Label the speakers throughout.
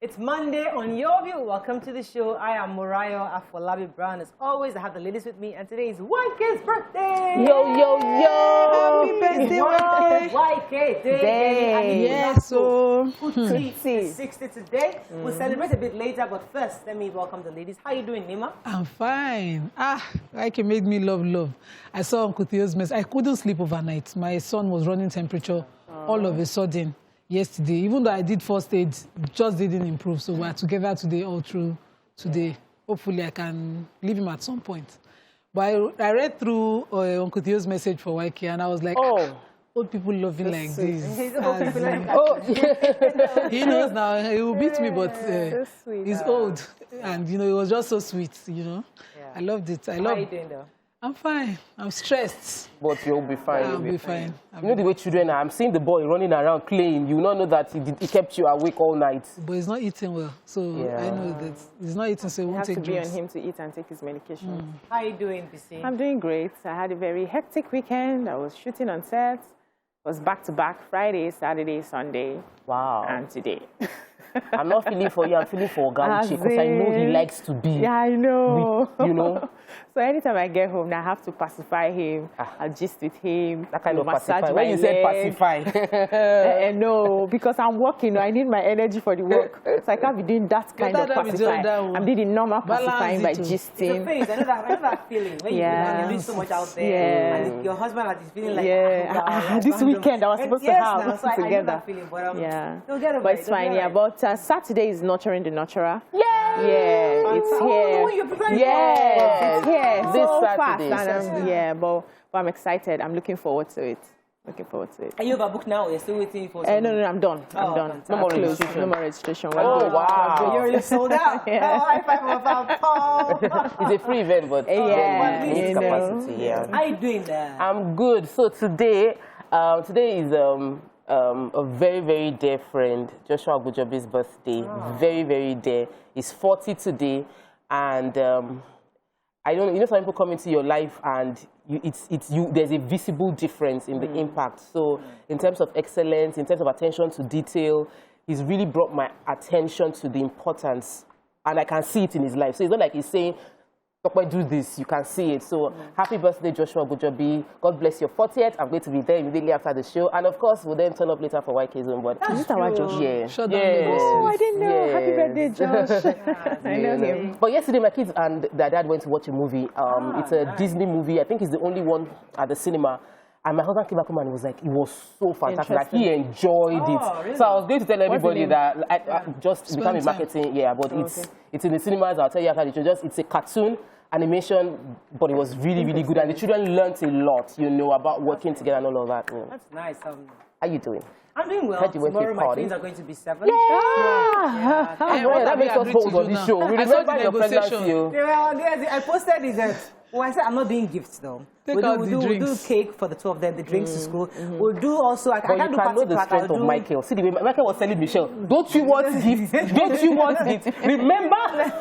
Speaker 1: It's Monday on Your View. Welcome to the show. I am Morayo Afolabi Brown. As always, I have the ladies with me, and today is YK's birthday.
Speaker 2: Yo, yo, yo!
Speaker 1: Happy birthday, YK Day.
Speaker 2: Yes, so
Speaker 1: It's 60 today. We'll celebrate a bit later, but first, let me welcome the ladies. How you doing, Nima?
Speaker 3: I'm fine. YK made me love. I saw Uncle Theo's mess. I couldn't sleep overnight. My son was running temperature all of a sudden. Yesterday, even though I did first aid, it just didn't improve. So we're together today, all through today. Hopefully, I can leave him at some point. But I read through Uncle Theo's message for YK, and I was like, old people loving like this. He knows now. He will beat me, but he's old, and it was just so sweet. I loved it.
Speaker 1: How are you doing, though?
Speaker 3: I'm fine. I'm stressed.
Speaker 2: But you'll be fine.
Speaker 3: I'll be fine.
Speaker 2: You know the way children are. I'm seeing the boy running around playing. You will not know that he kept you awake all night.
Speaker 3: But he's not eating well. So I know that he's not eating, so he won't take drugs.
Speaker 4: You have to be on him to eat and take his medication.
Speaker 1: How are you doing, BC?
Speaker 4: I'm doing great. I had a very hectic weekend. I was shooting on set. It was back-to-back Friday, Saturday, Sunday.
Speaker 2: Wow.
Speaker 4: And today.
Speaker 2: I'm not feeling for you. I'm feeling for Gauchi because I know he likes to be.
Speaker 4: Yeah, I know.
Speaker 2: So
Speaker 4: anytime I get home, I have to pacify him. I'll gist with him.
Speaker 2: That kind of
Speaker 4: massage
Speaker 2: pacify.
Speaker 4: my
Speaker 2: When you said
Speaker 4: leg.
Speaker 2: pacify.
Speaker 4: No, because I'm working. I need my energy for the work. So I can't be doing that kind of pacifying. I'm doing the normal pacifying by gisting.
Speaker 1: It's a phase. I know that feeling. When you're doing so much out there. And your husband is feeling like...
Speaker 4: This weekend I was supposed to have
Speaker 1: so
Speaker 4: together.
Speaker 1: I know that feeling, but
Speaker 4: you'll
Speaker 1: get over
Speaker 4: but it's fine, But Saturday is nurturing the nurturer.
Speaker 2: Yeah,
Speaker 4: it's here. Yes, it's here.
Speaker 2: This
Speaker 4: so
Speaker 2: Saturday.
Speaker 4: fast. And but I'm excited. I'm looking forward to it.
Speaker 1: Are you overbooked now? You're still waiting for
Speaker 4: No, I'm done. I'm done.
Speaker 2: No more registration.
Speaker 4: No more registration.
Speaker 2: Wow.
Speaker 1: You're sold out. High five.
Speaker 2: It's a free event, but needs capacity. Yeah.
Speaker 1: How are you doing there?
Speaker 2: I'm good. So today is a very, very dear friend, Joshua Abujabi's birthday. Very, very dear. He's 40 today, and I don't know. Some people come into your life and there's a visible difference in the impact. So in terms of excellence, in terms of attention to detail, he's really brought my attention to the importance, and I can see it in his life. So it's not like he's saying, "Dokwe, do this," you can see it. So happy birthday, Joshua Abujabi. God bless your 40th. I'm going to be there immediately after the show. And of course, we'll then turn up later for YK's own birthday.
Speaker 4: Is it our Josh?
Speaker 2: Yeah.
Speaker 4: Oh, I didn't know. Happy birthday, Josh. I know him.
Speaker 2: But yesterday, my kids and their dad went to watch a movie. It's a Disney movie. I think it's the only one at the cinema. And my husband came back home and was like, it was so fantastic. Like, he enjoyed it.
Speaker 1: Really?
Speaker 2: So I was going to tell everybody that I just become a marketing, but it's in the cinemas. I'll tell you after the show. It's a cartoon animation, but it was really, really good. And the children learned a lot, about working together and all of that.
Speaker 1: That's nice.
Speaker 2: How you doing?
Speaker 1: I'm doing well.
Speaker 2: Heard you went to a
Speaker 1: Tomorrow my
Speaker 2: party.
Speaker 1: twins are going to be 7.
Speaker 2: Yeah! That makes us hold on this show. We remember your pregnancy.
Speaker 1: I posted it. I said I'm not doing gifts though. We'll do cake for the 2 of them, the drinks to school. We'll do also, I can't do party
Speaker 2: know the strength of Michael. See the way Michael was telling Michelle, don't you want gifts? Don't you want gifts? Remember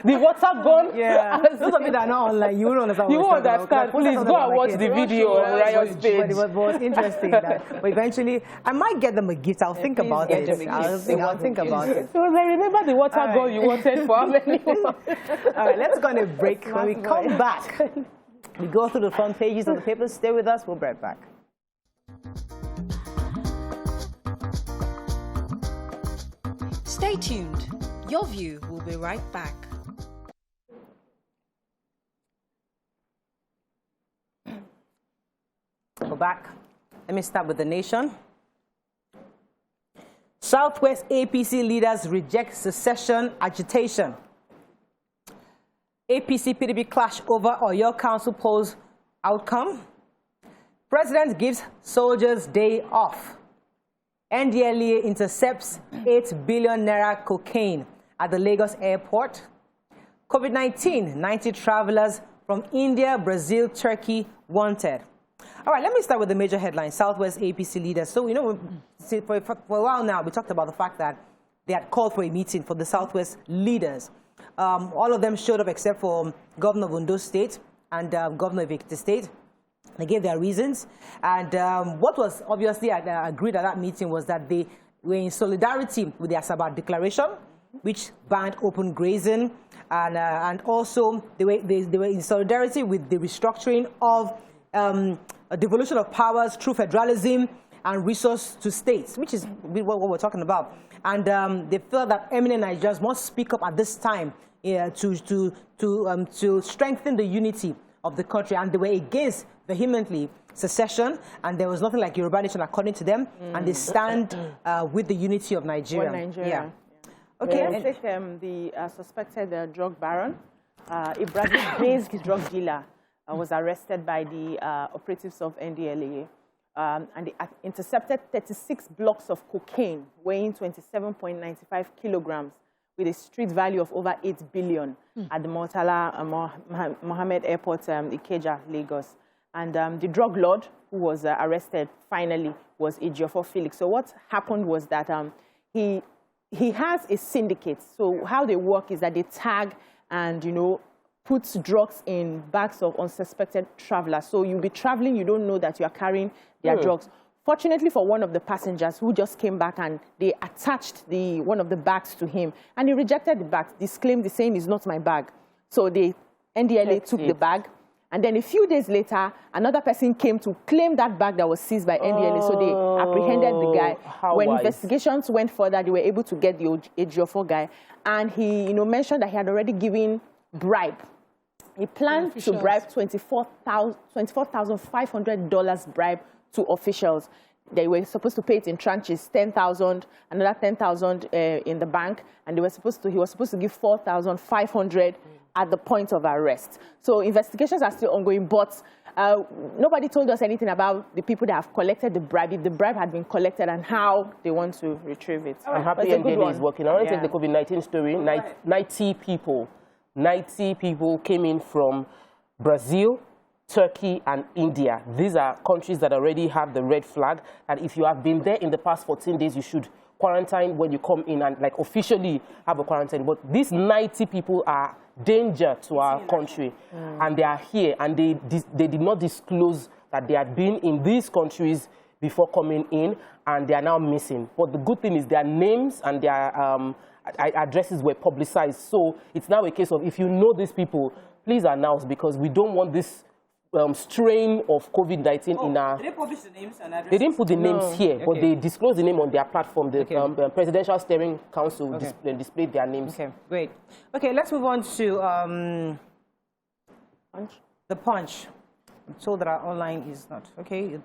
Speaker 2: the water gun?
Speaker 1: Yeah. Those of you that are not online, you won't understand.
Speaker 2: You won't understand. Please go and watch the video on Ryan's page.
Speaker 1: But it was interesting that. But eventually, I might get them a gift. I'll think about it. I'll think about it.
Speaker 2: So I remember the water gun you wanted for how many?
Speaker 1: All right, let's go on a break. When we come back, we go through the front pages of the papers. Stay with us. We'll be right back.
Speaker 5: Stay tuned. Your View will be right back.
Speaker 1: We're back. Let me start with the nation. Southwest APC leaders reject secession agitation. APC-PDP clash over Oyo Council polls outcome. President gives soldiers day off. NDLEA intercepts 8 billion naira cocaine at the Lagos airport. COVID-19, 90 travelers from India, Brazil, Turkey wanted. All right, let me start with the major headlines. Southwest APC leaders. So, for a while now, we talked about the fact that they had called for a meeting for the Southwest leaders. All of them showed up except for Governor of Ondo State and Governor of Ekiti State. They gave their reasons. And what was obviously agreed at that meeting was that they were in solidarity with the Asaba Declaration, which banned open grazing, and also they were in solidarity with the restructuring of a devolution of powers through federalism and resource to states, which is what we're talking about. And they felt that eminent Nigerians must speak up at this time to strengthen the unity of the country, and they were against vehemently secession, and there was nothing like Yoruba nation according to them, and they stand with the unity of Nigeria.
Speaker 4: Nigeria.
Speaker 1: Yeah. Okay.
Speaker 4: Let's take the suspected drug baron, a Brazil-based drug dealer, was arrested by the operatives of NDLEA, and they intercepted 36 blocks of cocaine weighing 27.95 kilograms with a street value of over 8 billion at the Murtala Mohammed Airport, Ikeja, Lagos. And the drug lord who was arrested finally was Ejiofor Felix. So what happened was that he has a syndicate. So how they work is that they tag and, put drugs in bags of unsuspected travelers. So you'll be traveling, you don't know that you are carrying their drugs. Fortunately for one of the passengers who just came back, and they attached one of the bags to him, and he rejected the bag, disclaimed, saying it's not my bag. So the NDLA took the bag, and then a few days later, another person came to claim that bag that was seized by NDLA. So they apprehended the guy. When investigations went further, they were able to get the Ejiofor guy, and he mentioned that he had already given bribe. He planned to bribe $24,500 bribe to officials. They were supposed to pay it in tranches, 10,000, another 10,000 in the bank, and he was supposed to give 4,500 at the point of arrest. So investigations are still ongoing, but nobody told us anything about the people that have collected the bribe, if the bribe had been collected, and how they want to retrieve it.
Speaker 2: I'm happy NDLA is working. I want to take the COVID-19 story. 90 people came in from Brazil, Turkey, and India. These are countries that already have the red flag, and if you have been there in the past 14 days, you should quarantine when you come in and officially have a quarantine. But these 90 people are danger to our country, and they are here, and they did not disclose that they had been in these countries before coming in, and they are now missing. But the good thing is their names and their addresses were publicized. So it's now a case of, if you know these people, please announce, because we don't want this strain of COVID-19 in our...
Speaker 1: Did they publish the names and addresses?
Speaker 2: They didn't put the names here, but they disclosed the name on their platform. The Presidential Steering Council displayed their names.
Speaker 1: Okay, great. Okay, let's move on to the Punch. I'm told that our online is not. Okay.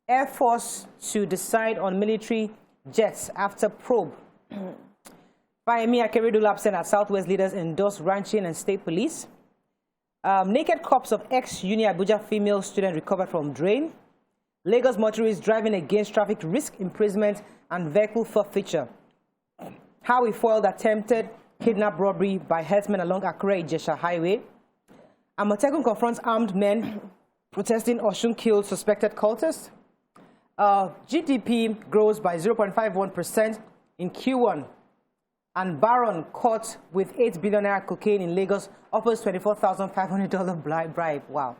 Speaker 1: Air Force to decide on military jets after probe. Fayemi Akeredolu absent as Southwest leaders endorse ranching and state police. Naked corpse of ex-Uni Abuja female student recovered from drain. Lagos motorists driving against traffic risk imprisonment and vehicle forfeiture. How we foiled attempted kidnap robbery by herdsmen along Akure-Ijesha Highway. Amotekun confronts armed men protesting Osun killed suspected cultists. GDP grows by 0.51% in Q1. And Baron caught with 8 billion naira cocaine in Lagos offers $24,500 bribe. Wow.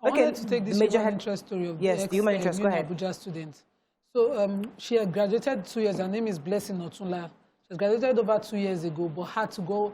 Speaker 3: I wanted to take this human interest story of the
Speaker 1: human interest. Go ahead.
Speaker 3: Abuja student. So she had graduated 2 years. Her name is Blessing Otunla. She graduated over 2 years ago, but had to go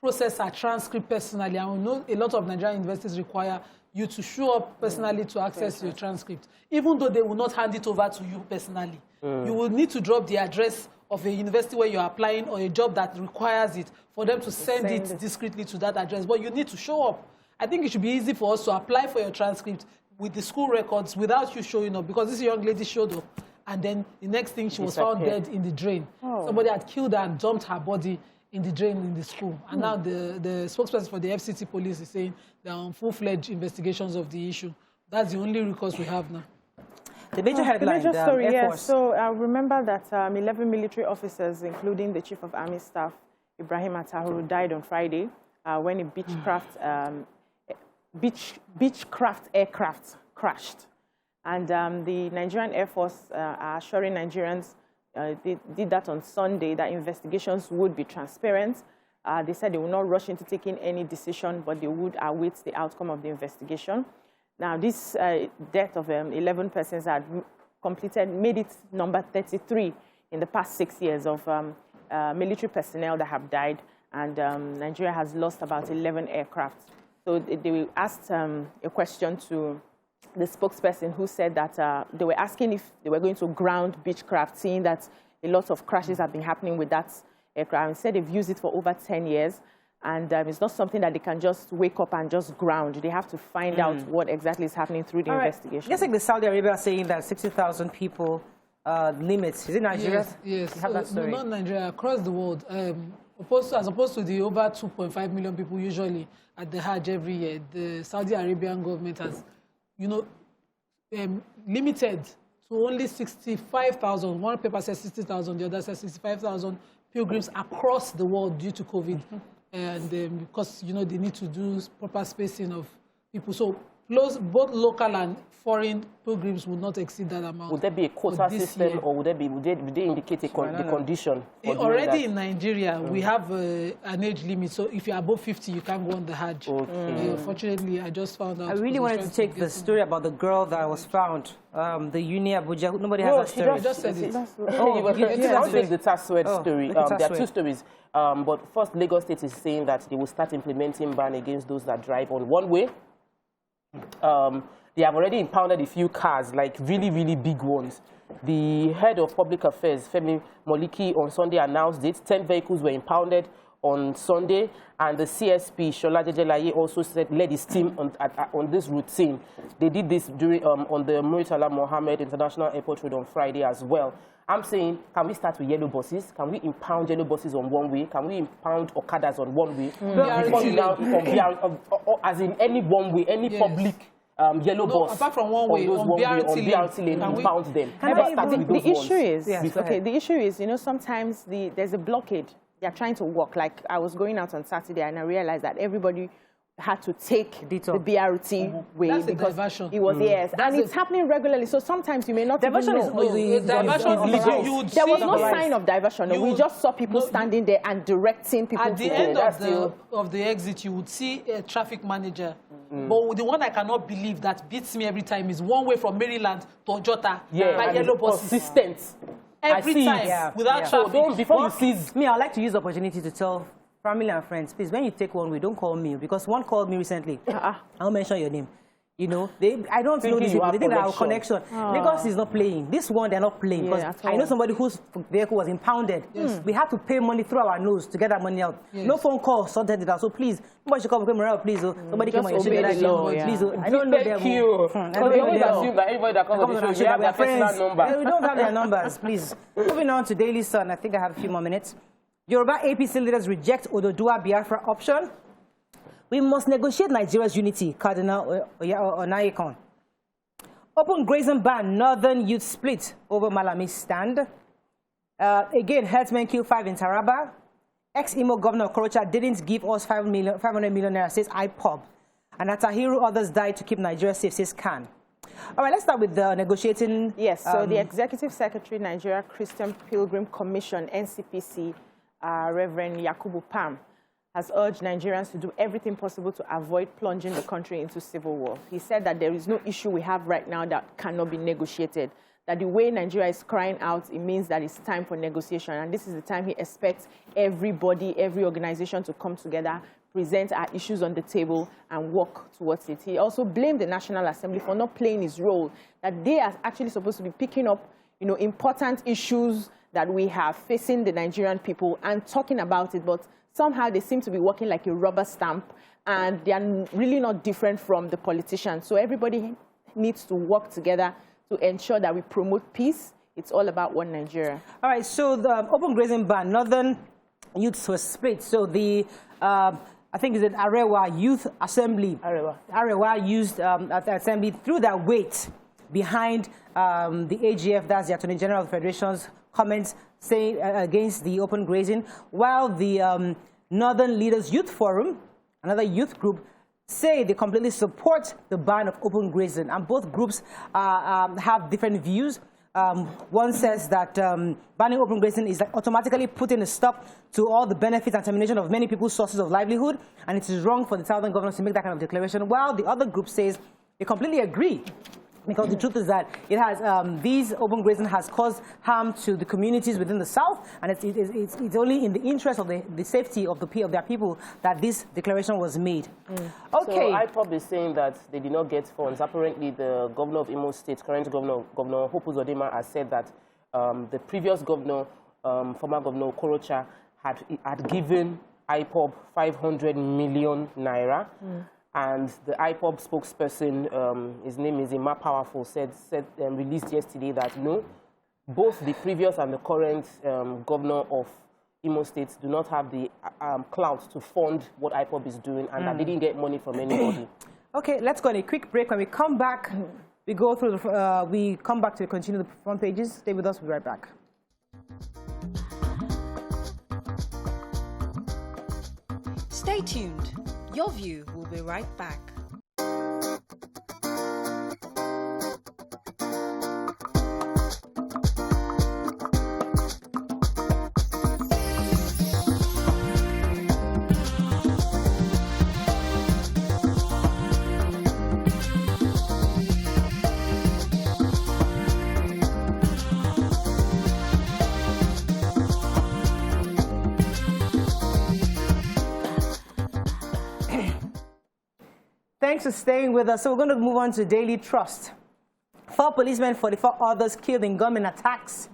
Speaker 3: process her transcript personally. And we know a lot of Nigerian universities require you to show up personally to access your transcript, even though they will not hand it over to you personally. You will need to drop the address of a university where you're applying, or a job that requires it, for them to send it discreetly to that address. But you need to show up. I think it should be easy for us to apply for your transcript with the school records without you showing up, because this young lady showed up, and then the next thing she was found dead in the drain. Somebody had killed her and dumped her body in the drain in the school. And now the spokesperson for the FCT police is saying they're on full-fledged investigations of the issue. That's the only recourse we have now.
Speaker 1: The major headline,
Speaker 4: the major story,
Speaker 1: Air Force.
Speaker 4: So remember that 11 military officers, including the Chief of Army Staff, Ibrahim Atahuru, died on Friday when a Beechcraft aircraft crashed. And the Nigerian Air Force are assuring Nigerians, they did that on Sunday, that investigations would be transparent. They said they will not rush into taking any decision, but they would await the outcome of the investigation. Now, this death of 11 persons had made it number 33 in the past 6 years of military personnel that have died, and Nigeria has lost about 11 aircraft. So they asked a question to the spokesperson, who said that they were asking if they were going to ground Beechcraft, seeing that a lot of crashes have been happening with that aircraft. Instead, they've used it for over 10 years. And it's not something that they can just wake up and just ground. They have to find out what exactly is happening through the investigation.
Speaker 1: Just like the Saudi Arabia saying that 60,000 people limits. Is it Nigeria?
Speaker 3: Yes.
Speaker 1: You have that story.
Speaker 3: No, not Nigeria, across the world. As opposed to the over 2.5 million people usually at the Hajj every year, the Saudi Arabian government has, limited to only 65,000. One paper says 60,000, the other says 65,000 pilgrims across the world due to COVID. And because, they need to do proper spacing of people. So both local and foreign pilgrims will not exceed that amount.
Speaker 2: Would there be a quota system, or would they indicate the condition?
Speaker 3: Already in Nigeria, we have an age limit. So if you're above 50, you can't go on the Hajj. Okay. Unfortunately, I just found out.
Speaker 1: I really wanted to take the story about the girl that was found, the Yeni Abuja. Nobody has that story.
Speaker 3: I just said it.
Speaker 2: I'll take the Taswed story. There are two stories. But first, Lagos State is saying that they will start implementing ban against those that drive on one way. They have already impounded a few cars, like really, really big ones. The head of public affairs, Femi Moliki, on Sunday announced it. 10 vehicles were impounded on Sunday, and the CSP, Shola Jejelaye, also led his team on this routine. They did this during on the Muritala Mohammed International Airport Road on Friday as well. I'm saying, can we start with yellow buses? Can we impound yellow buses on one way? Can we impound Okadas on one way? As in any one way, any public yellow bus.
Speaker 3: Apart from one way, on
Speaker 2: BRT lane, impound them.
Speaker 4: The issue is, sometimes there's a blockade. They're trying to walk. Like, I was going out on Saturday and I realized that everybody had to take the BRT way.
Speaker 3: That's
Speaker 4: because
Speaker 3: diversion.
Speaker 4: It was, yes. And it's happening regularly. So sometimes you may not
Speaker 1: diversion
Speaker 4: even know. There was no sign of diversion. We just saw people standing there and directing people
Speaker 3: at the end of the exit. You would see a traffic manager. But the one I cannot believe that beats me every time is one way from Maryland to Ojota by yellow buses.
Speaker 2: Consistent.
Speaker 3: Every time without traffic.
Speaker 2: So before you seize
Speaker 1: me, I'd like to use the opportunity to tell family and friends, please, when you take one way, don't call me, because one called me recently. I'll mention your name. I don't know these people. They think that our connection. Lagos is not playing. This one, they're not playing. Because I know somebody whose vehicle was impounded. We had to pay money through our nose to get that money out. No phone call sorted it out. So please, nobody should call Morale, please. Somebody come on your show. Please, I don't know them.
Speaker 2: Thank you. Assume that everybody that comes on the show, we have their personal number.
Speaker 1: We don't have their numbers, please. Moving on to Daily Sun. I think I have a few more minutes. Yoruba APC leaders reject Ododuwa Biafra option. We must negotiate Nigeria's unity, Cardinal Onayekon. Open grazing ban, Northern youth split over Malami's stand. Again, herdsmen kill 5 in Taraba. Ex-Imo Governor Okorocha didn't give us 500 million naira, says IPOB. And at Tahiru, others died to keep Nigeria safe, says Khan. All right, let's start with the negotiating.
Speaker 4: Yes, so the Executive Secretary, Nigeria Christian Pilgrim Commission, NCPC, Reverend Yakubu Pam, has urged Nigerians to do everything possible to avoid plunging the country into civil war. He said that there is no issue we have right now that cannot be negotiated, that the way Nigeria is crying out, it means that it's time for negotiation. And this is the time he expects everybody, every organization to come together, present our issues on the table and work towards it. He also blamed the National Assembly for not playing his role, that they are actually supposed to be picking up, important issues that we have facing the Nigerian people and talking about it, but somehow they seem to be working like a rubber stamp, and they are really not different from the politicians. So everybody needs to work together to ensure that we promote peace. It's all about one Nigeria. All
Speaker 1: right, so the open grazing ban, Northern youths were split. So the, I think it's an Arewa Youth Assembly. Arewa used at the Assembly threw their weight behind the AGF, that's the Attorney General of the Federation's comments saying against the open grazing, while the Northern Leaders Youth Forum, another youth group, say they completely support the ban of open grazing. And both groups have different views. One says that banning open grazing is like automatically putting a stop to all the benefits and termination of many people's sources of livelihood, and it is wrong for the southern governors to make that kind of declaration, while the other group says they completely agree Because the truth is that it has these open grazing has caused harm to the communities within the south, and it's only in the interest of the safety of their people that this declaration was made. Okay.
Speaker 2: So IPOB is saying that they did not get funds. Apparently, the governor of Imo State, current Governor Hope Uzodinma, has said that the previous governor, former Governor Okorocha, had given IPOB 500 million naira. And the IPOB spokesperson, his name is Ima Powerful, released yesterday that no, both the previous and the current governor of Imo State do not have the clout to fund what IPOB is doing, and that they didn't get money from anybody. Okay,
Speaker 1: let's go on a quick break. When we come back, we go through we come back to continue the front pages. Stay with us. We'll be right back.
Speaker 5: Stay tuned. Your View will be right back.
Speaker 1: Thanks for staying with us. So we're going to move on to Daily Trust. 4 policemen, 44 others killed in gunmen attacks.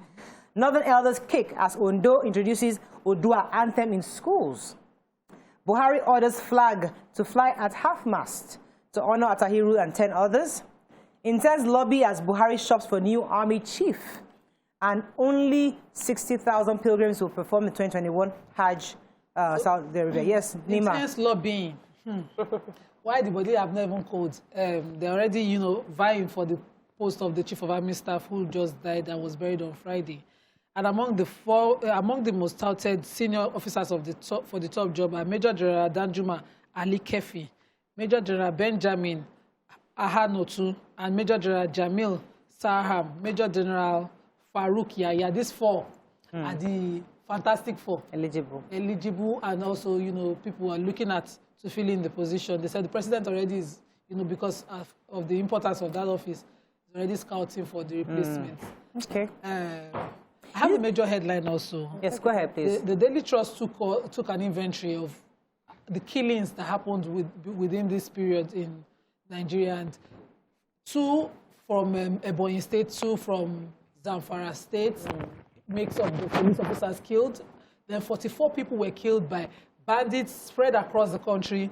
Speaker 1: Northern elders kick as Ondo introduces Odua anthem in schools. Buhari orders flag to fly at half-mast to honor Atahiru and 10 others. Intense lobby as Buhari shops for new army chief. And only 60,000 pilgrims will perform the 2021 Hajj Saudi Arabia. Yes, Nima.
Speaker 3: Intense lobbying. Why the body have not even called? They're already, you know, vying for the post of the chief of army staff who just died and was buried on Friday. And among the most touted senior officers of for the top job are Major General Danjuma Ali Kefi, Major General Benjamin Ahanotu, and Major General Jamil Sarham, Major General Farouk Yahya. These 4 are the fantastic 4. Eligible, and also, you know, people are looking at to fill in the position. They said the president already is, you know, because of the importance of that office, is already scouting for the replacement.
Speaker 1: Okay.
Speaker 3: I have a major headline also.
Speaker 1: Yes, go ahead, please.
Speaker 3: The Daily Trust took an inventory of the killings that happened within this period in Nigeria, and 2 from Ebonyi State, 2 from Zamfara State, makes up the police officers killed. Then 44 people were killed by bandits spread across the country,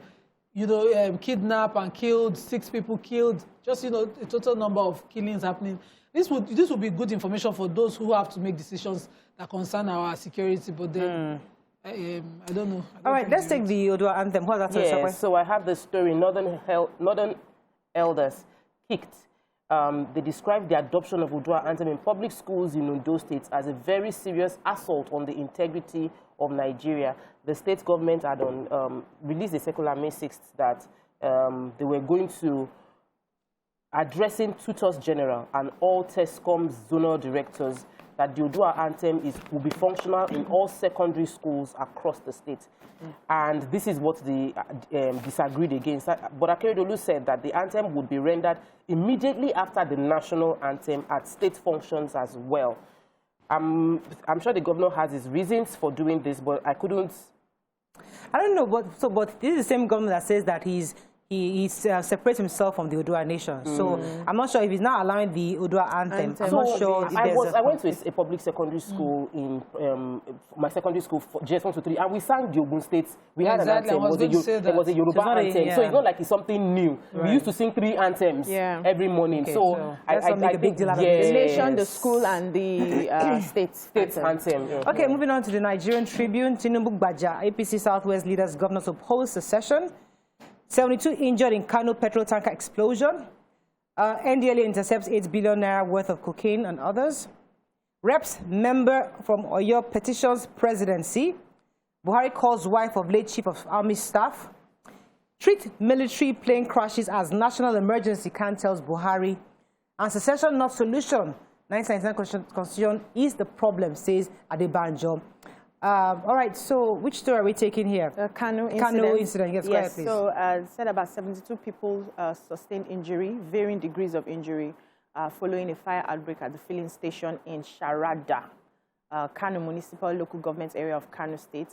Speaker 3: you know, kidnapped and killed, 6 people killed, just, you know, a total number of killings happening. This would be good information for those who have to make decisions that concern our security, but then, I don't know.
Speaker 1: All right, let's take the Odua anthem. What's that?
Speaker 2: Yes, so I have the story, Northern elders kicked. They described the adoption of Odua anthem in public schools in Ondo State as a very serious assault on the integrity of Nigeria. The state government had released a circular May 6th that they were going to addressing tutors general and all TESCOM zonal directors that the Odua anthem will be functional in all secondary schools across the state. And this is what they disagreed against. But Akeredolu said that the anthem would be rendered immediately after the national anthem at state functions as well. I'm sure the governor has his reasons for doing this, but I don't
Speaker 1: know, but this is the same governor that says that he separates himself from the Odua nation. So I'm not sure if he's not allowing the Odua anthem. I'm not sure if
Speaker 2: I went to a public secondary school in my secondary school, GS1 to 3, and we sang the Ogun State. We had an anthem. It was a Yoruba anthem. So it's not like it's something new. Right. We used to sing 3 anthems every morning. Okay, so I
Speaker 1: make a big deal out of
Speaker 4: the nation, the school, and the state
Speaker 2: anthem.
Speaker 1: Okay, moving on to the Nigerian Tribune. Tinubu Baja, APC Southwest leaders, governors oppose the session. 72 injured in Kano petrol tanker explosion. NDLA intercepts 8 billion naira worth of cocaine and others. Reps member from Oyo petitions presidency. Buhari calls wife of late chief of army staff. Treat military plane crashes as national emergency, Khan tells Buhari. And secession not solution. 1999 constitution is the problem, says Adebanjo. All right, so which story are we taking here?
Speaker 4: The Kano
Speaker 1: incident. Yes, go ahead, please.
Speaker 4: So said about 72 people sustained injury, varying degrees of injury. following a fire outbreak at the filling station in Sharada, Kano Municipal Local Government area of Kano State.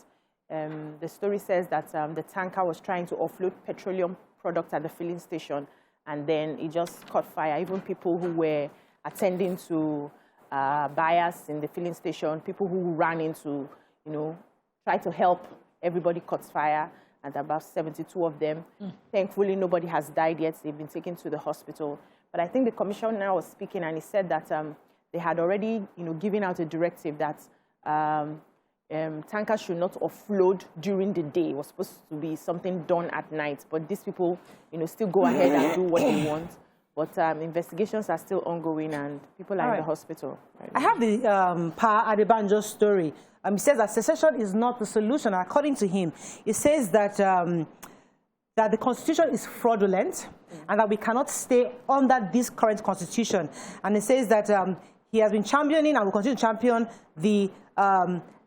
Speaker 4: The story says that the tanker was trying to offload petroleum products at the filling station, and then it just caught fire. Even people who were attending to buyers in the filling station, people who ran into, try to help, everybody caught fire, and about 72 of them. Thankfully, nobody has died yet. They've been taken to the hospital. But I think the commissioner was speaking, and he said that they had already, given out a directive that tankers should not offload during the day. It was supposed to be something done at night, but these people, still go ahead and do what they want. But investigations are still ongoing, and people are in the hospital. Right now.
Speaker 1: I have the Pa Adebanjo's story. He says that secession is not the solution. According to him, he says that that the constitution is fraudulent and that we cannot stay under this current constitution. And he says that he has been championing and will continue to champion the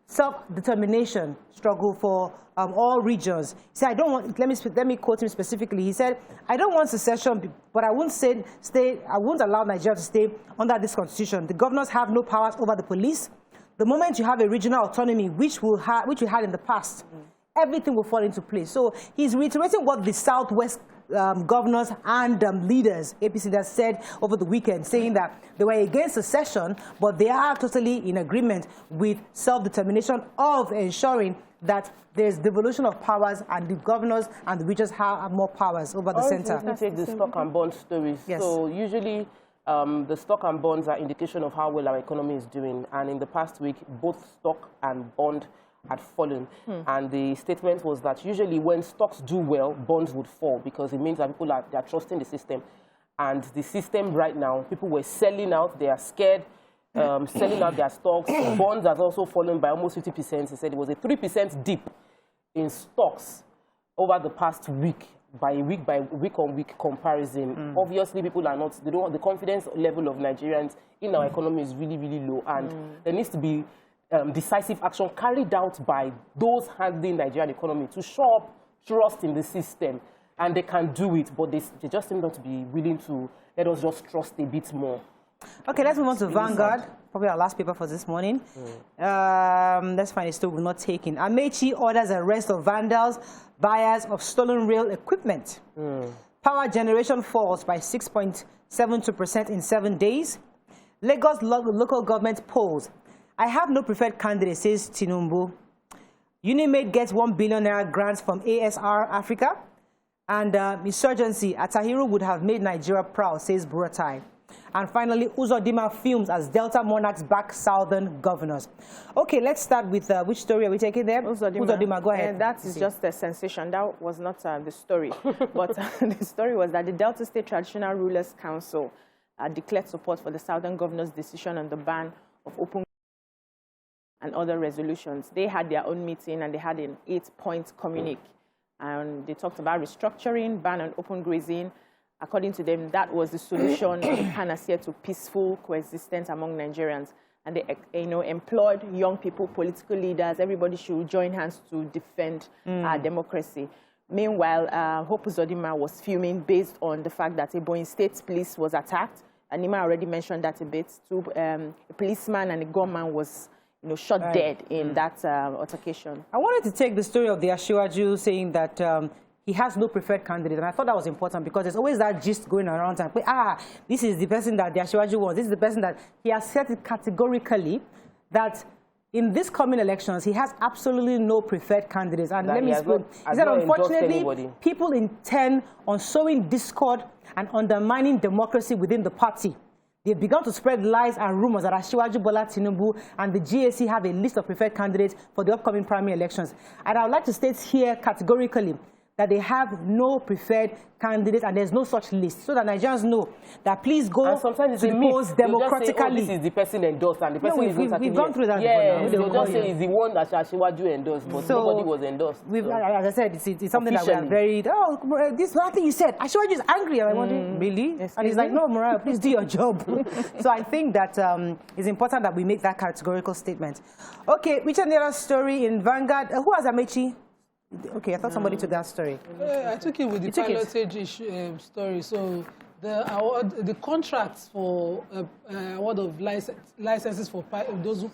Speaker 1: self-determination struggle for all regions. He said, I don't want, let me quote him specifically. He said, I don't want secession, but I won't allow Nigeria to stay under this constitution. The governors have no powers over the police. The moment you have a regional autonomy, which we had in the past, everything will fall into place. So he's reiterating what the Southwest governors and leaders, APC, that said over the weekend, saying that they were against secession, but they are totally in agreement with self-determination of ensuring that there's devolution of powers and the governors and the regions have more powers over the center.
Speaker 2: Let me take the stock and bond stories.
Speaker 1: Yes.
Speaker 2: So usually the stock and bonds are indication of how well our economy is doing. And in the past week, both stock and bond had fallen. And the statement was that usually when stocks do well, bonds would fall because it means that people are trusting the system. And the system right now, people were selling out, they are scared, selling out their stocks. Bonds has also fallen by almost 50%. He said it was a 3% dip in stocks over the past week. By week-on-week comparison. Obviously, people are not, the confidence level of Nigerians in our economy is really, really low. And there needs to be decisive action carried out by those handling the Nigerian economy to show up trust in the system. And they can do it, but they just seem not to be willing to let us just trust a bit more.
Speaker 1: Okay, let's move on to Vanguard. Probably our last paper for this morning. Let's find a story we're not taking. Amechi orders arrest of vandals, buyers of stolen rail equipment. Power generation falls by 6.72% in 7 days. Lagos local government polls. I have no preferred candidate, says Tinubu. Unimate gets 1 billion naira grants from ASR Africa. And insurgency, Atahiru would have made Nigeria proud, says Buratai. And finally, Uzodinma films as Delta monarchs back southern governors. Okay, let's start with which story are we taking there? Uzodinma, go ahead.
Speaker 4: And that is just a sensation. That was not the story. But the story was that the Delta State Traditional Rulers Council declared support for the southern governors' decision on the ban of open and other resolutions. They had their own meeting and they had an 8-point communique. And they talked about restructuring, ban on open grazing. According to them, that was the solution, the panacea to peaceful coexistence among Nigerians. And they, employed young people, political leaders. Everybody should join hands to defend our democracy. Meanwhile, Hope Uzodinma was fuming based on the fact that Ebonyi State Police was attacked. And Nima already mentioned that a bit. A policeman and a gunman was shot dead in that altercation.
Speaker 1: I wanted to take the story of the Ashiwaju saying that he has no preferred candidate. And I thought that was important because there's always that gist going around. And, this is the person that the Ashiwaju wants. This is the person that he has said it categorically that in this coming elections, he has absolutely no preferred candidates. And let me explain. He said, unfortunately, people intend on sowing discord and undermining democracy within the party. They've begun to spread lies and rumors that Ashiwaju Bola Tinubu and the GAC have a list of preferred candidates for the upcoming primary elections. And I would like to state here categorically that they have no preferred candidates and there's no such list, so that Nigerians know that please go to the polls democratically.
Speaker 2: This is the person endorsed and the person is not.
Speaker 1: We've gone through that.
Speaker 2: Yeah, they'll just say it's the one that Ashiwaju endorsed, but nobody was endorsed.
Speaker 1: As I said, it's something that we are very, this is nothing you said. Ashiwaju is angry. And I wonder, really? And he's like, no, Mariah, please do your job. So I think that it's important that we make that categorical statement. Okay, which another story in Vanguard? Who has Amechi? Okay, I thought somebody took that story.
Speaker 3: I took it with the pilotage story. So the contracts for award of licenses for those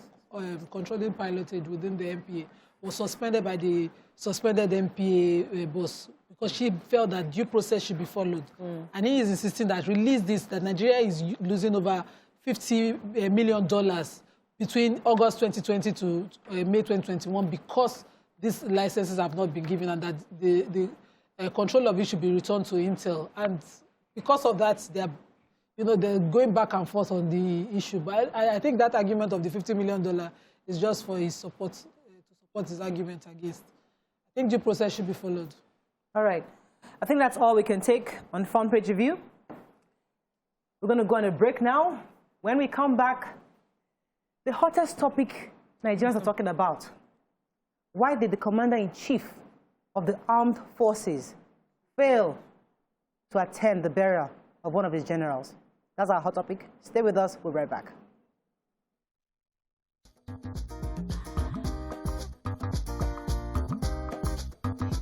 Speaker 3: controlling pilotage within the MPA was suspended by the suspended MPA boss because she felt that due process should be followed. And he is insisting that release this, that Nigeria is losing over $50 million between August 2020 to May 2021 because these licenses have not been given and that the control of it should be returned to Intel. And because of that, they're going back and forth on the issue. But I think that argument of the $50 million is just for his support, to support his argument against. I think due process should be followed.
Speaker 1: All right. I think that's all we can take on Front Page Review. We're going to go on a break now. When we come back, the hottest topic Nigerians are talking about. Why did the Commander-in-Chief of the Armed Forces fail to attend the burial of one of his generals? That's our hot topic. Stay with us. We'll be right back.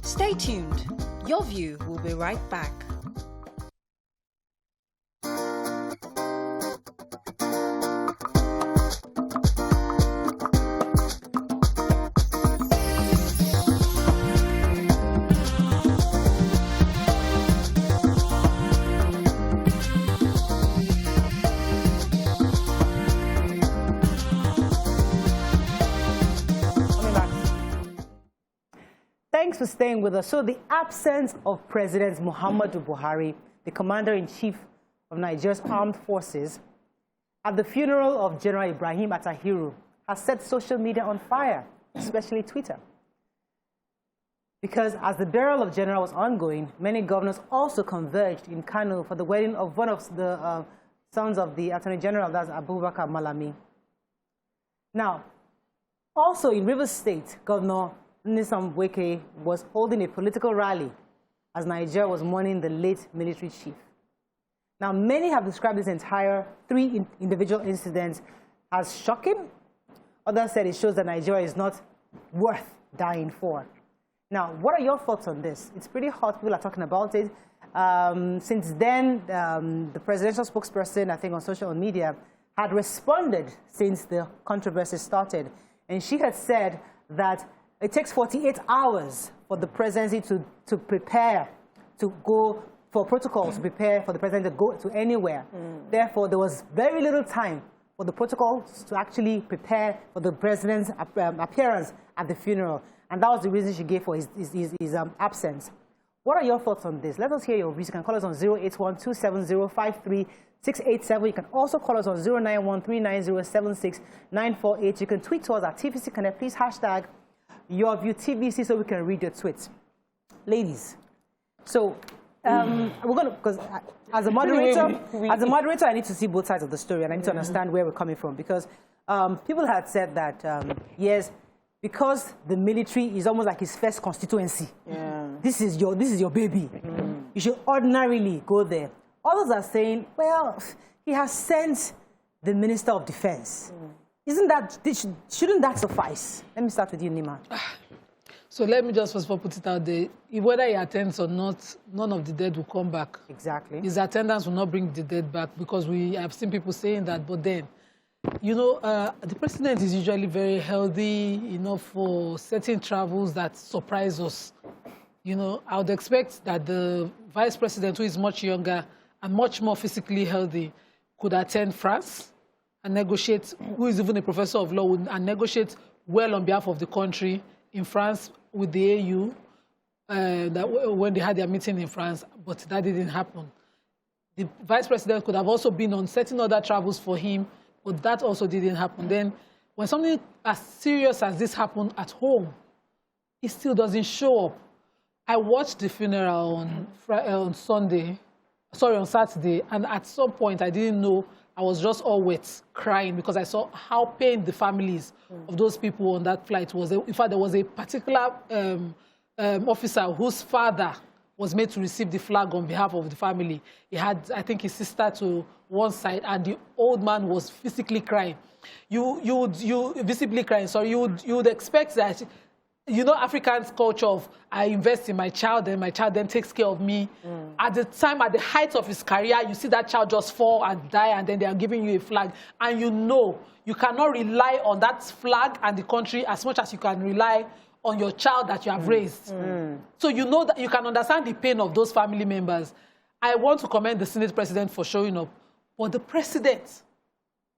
Speaker 5: Stay tuned. Your View will be right back.
Speaker 1: Thanks for staying with us. So the absence of President Muhammadu Buhari, the Commander-in-Chief of Nigeria's Armed Forces, at the funeral of General Ibrahim Atahiru has set social media on fire, especially Twitter. Because as the burial of General was ongoing, many governors also converged in Kano for the wedding of one of the sons of the Attorney General, that's Abubakar Malami. Now, also in Rivers State, Governor Nyesom Wike was holding a political rally as Nigeria was mourning the late military chief. Now, many have described this entire three individual incidents as shocking. Others said it shows that Nigeria is not worth dying for. Now, what are your thoughts on this? It's pretty hot. People are talking about it. Since then, the presidential spokesperson, I think on social media, had responded since the controversy started. And she had said that it takes 48 hours for the presidency to prepare, to go for protocols, to prepare for the president to go to anywhere. Therefore, there was very little time for the protocols to actually prepare for the president's appearance at the funeral. And that was the reason she gave for his absence. What are your thoughts on this? Let us hear your views. You can call us on 081-270-53687. You can also call us on 091-390-76948. You can tweet to us at TVC Connect. Please hashtag Your View TVC so we can read your tweets. Ladies, so we're going to, because as a moderator, I need to see both sides of the story and I need to understand where we're coming from, because people had said that, yes, because the military is almost like his first constituency. This is your baby. You should ordinarily go there. Others are saying, well, he has sent the Minister of Defense. Shouldn't that suffice? Let me start with you, Nima.
Speaker 3: So let me just first of all put it out there. Whether he attends or not, none of the dead will come back.
Speaker 1: Exactly.
Speaker 3: His attendance will not bring the dead back, because we have seen people saying that. But then, you know, the president is usually very healthy, for certain travels that surprise us. You know, I would expect that the vice president, who is much younger and much more physically healthy, could attend France and negotiate, who is even a professor of law, and negotiate well on behalf of the country in France with the AU when they had their meeting in France, but that didn't happen. The vice president could have also been on certain other travels for him, but that also didn't happen. Then when something as serious as this happened at home, he still doesn't show up. I watched the funeral on Saturday, and at some point I didn't know. I was just all wet, crying, because I saw how pained the families of those people on that flight was. In fact, there was a particular officer whose father was made to receive the flag on behalf of the family. He had, I think, his sister to one side, and the old man was physically crying. You visibly crying. So you would expect that you know, Africans' culture of I invest in my child and my child then takes care of me. At the time, at the height of his career, you see that child just fall and die, and then they are giving you a flag. And you know you cannot rely on that flag and the country as much as you can rely on your child that you have raised. So you know that you can understand the pain of those family members. I want to commend the Senate president for showing up. But the president,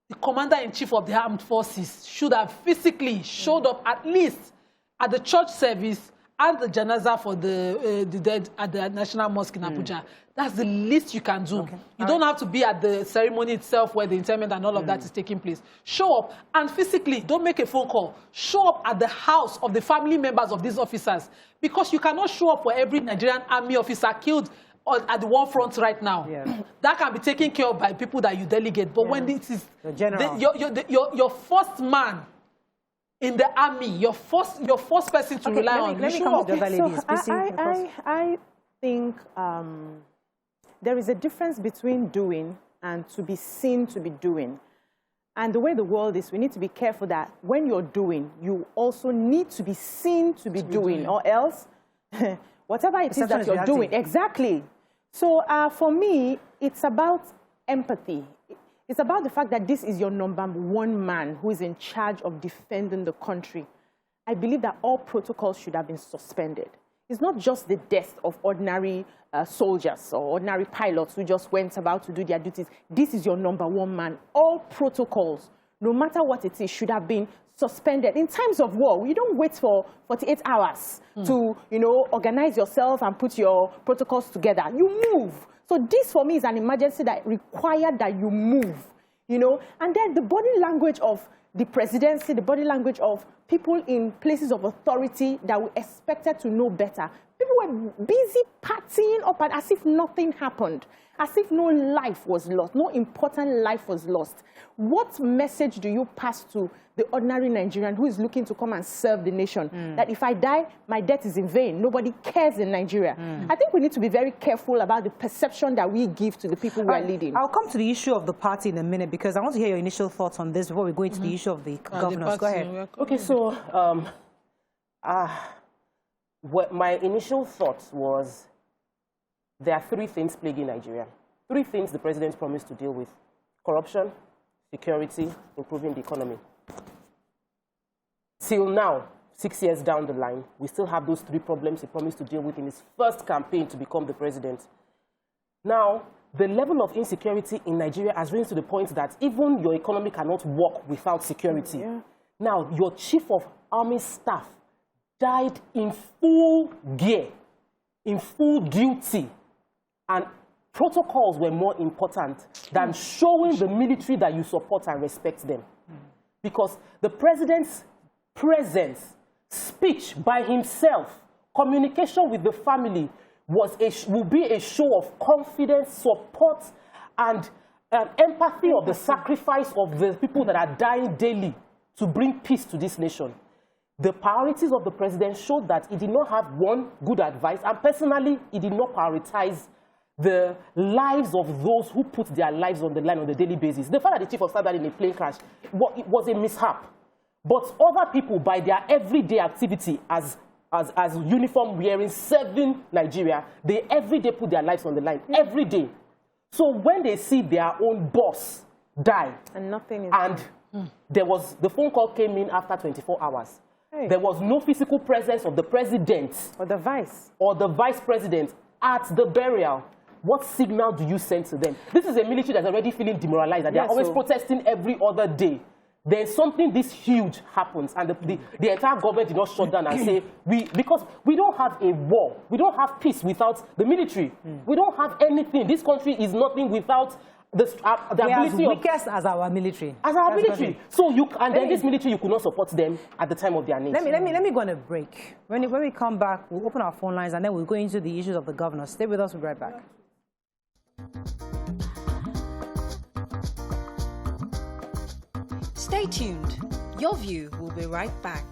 Speaker 3: the commander-in-chief of the armed forces, should have physically showed up at least at the church service and the janaza for the dead at the National Mosque in Abuja. That's the least you can do. You don't have to be at the ceremony itself where the interment and all of that is taking place. Show up and physically, don't make a phone call. Show up at the house of the family members of these officers, because you cannot show up for every Nigerian army officer killed at the war front right now. That can be taken care of by people that you delegate. But when it is your first man in the army, your first person to rely on.
Speaker 1: Let me come to the other ladies.
Speaker 4: I think there is a difference between doing and to be seen to be doing. And the way the world is, we need to be careful that when you're doing, you also need to be seen to be doing, or else whatever it is that you're doing. Exactly. So for me, it's about empathy. It's about the fact that this is your number one man who is in charge of defending the country. I believe that all protocols should have been suspended. It's not just the death of ordinary soldiers or ordinary pilots who just went about to do their duties. This is your number one man. All protocols, no matter what it is, should have been suspended. In times of war, you don't wait for 48 hours to, you know, organize yourself and put your protocols together. You move. So this, for me, is an emergency that required that you move, you know. And then the body language of the presidency, the body language of people in places of authority that we expected to know better. People were busy partying up and as if nothing happened, as if no life was lost, no important life was lost. What message do you pass to the ordinary Nigerian who is looking to come and serve the nation? That if I die, my death is in vain. Nobody cares in Nigeria. I think we need to be very careful about the perception that we give to the people who are leading.
Speaker 1: I'll come to the issue of the party in a minute, because I want to hear your initial thoughts on this before we go into the issue of the governors. Go ahead.
Speaker 2: Okay, so my initial thoughts was there are three things plaguing Nigeria. Three things the president promised to deal with: corruption, security, improving the economy. Till now, 6 years down the line, we still have those three problems he promised to deal with in his first campaign to become the president. Now, the level of insecurity in Nigeria has risen to the point that even your economy cannot work without security. Now, your chief of army staff died in full gear, in full duty, and protocols were more important than showing the military that you support and respect them. Because the president's presence, speech by himself, communication with the family will be a show of confidence, support, and empathy of the sacrifice of the people that are dying daily to bring peace to this nation. The priorities of the president showed that he did not have one good advice, and personally, he did not prioritize the lives of those who put their lives on the line on a daily basis. The fact that the chief of staff died in a plane crash was a mishap. But other people, by their everyday activity as uniform wearing, serving Nigeria, they every day put their lives on the line, every day. So when they see their own boss die,
Speaker 4: and nothing is
Speaker 2: there was, the phone call came in after 24 hours. There was no physical presence of the president
Speaker 4: or the vice
Speaker 2: president at the burial. What signal do you send to them? This is a military that's already feeling demoralized, and they're always protesting every other day. Then something this huge happens, and the entire government did not shut down and say, because we don't have a war, we don't have peace without the military. We don't have anything. This country is nothing without the ability of...
Speaker 1: weakest as our military.
Speaker 2: As our military. So then this military, you could not support them at the time of their needs.
Speaker 1: Let me go on a break. When we come back, we'll open our phone lines and then we'll go into the issues of the governor. Stay with us, we'll be right back.
Speaker 5: Stay tuned. Your View will be right back.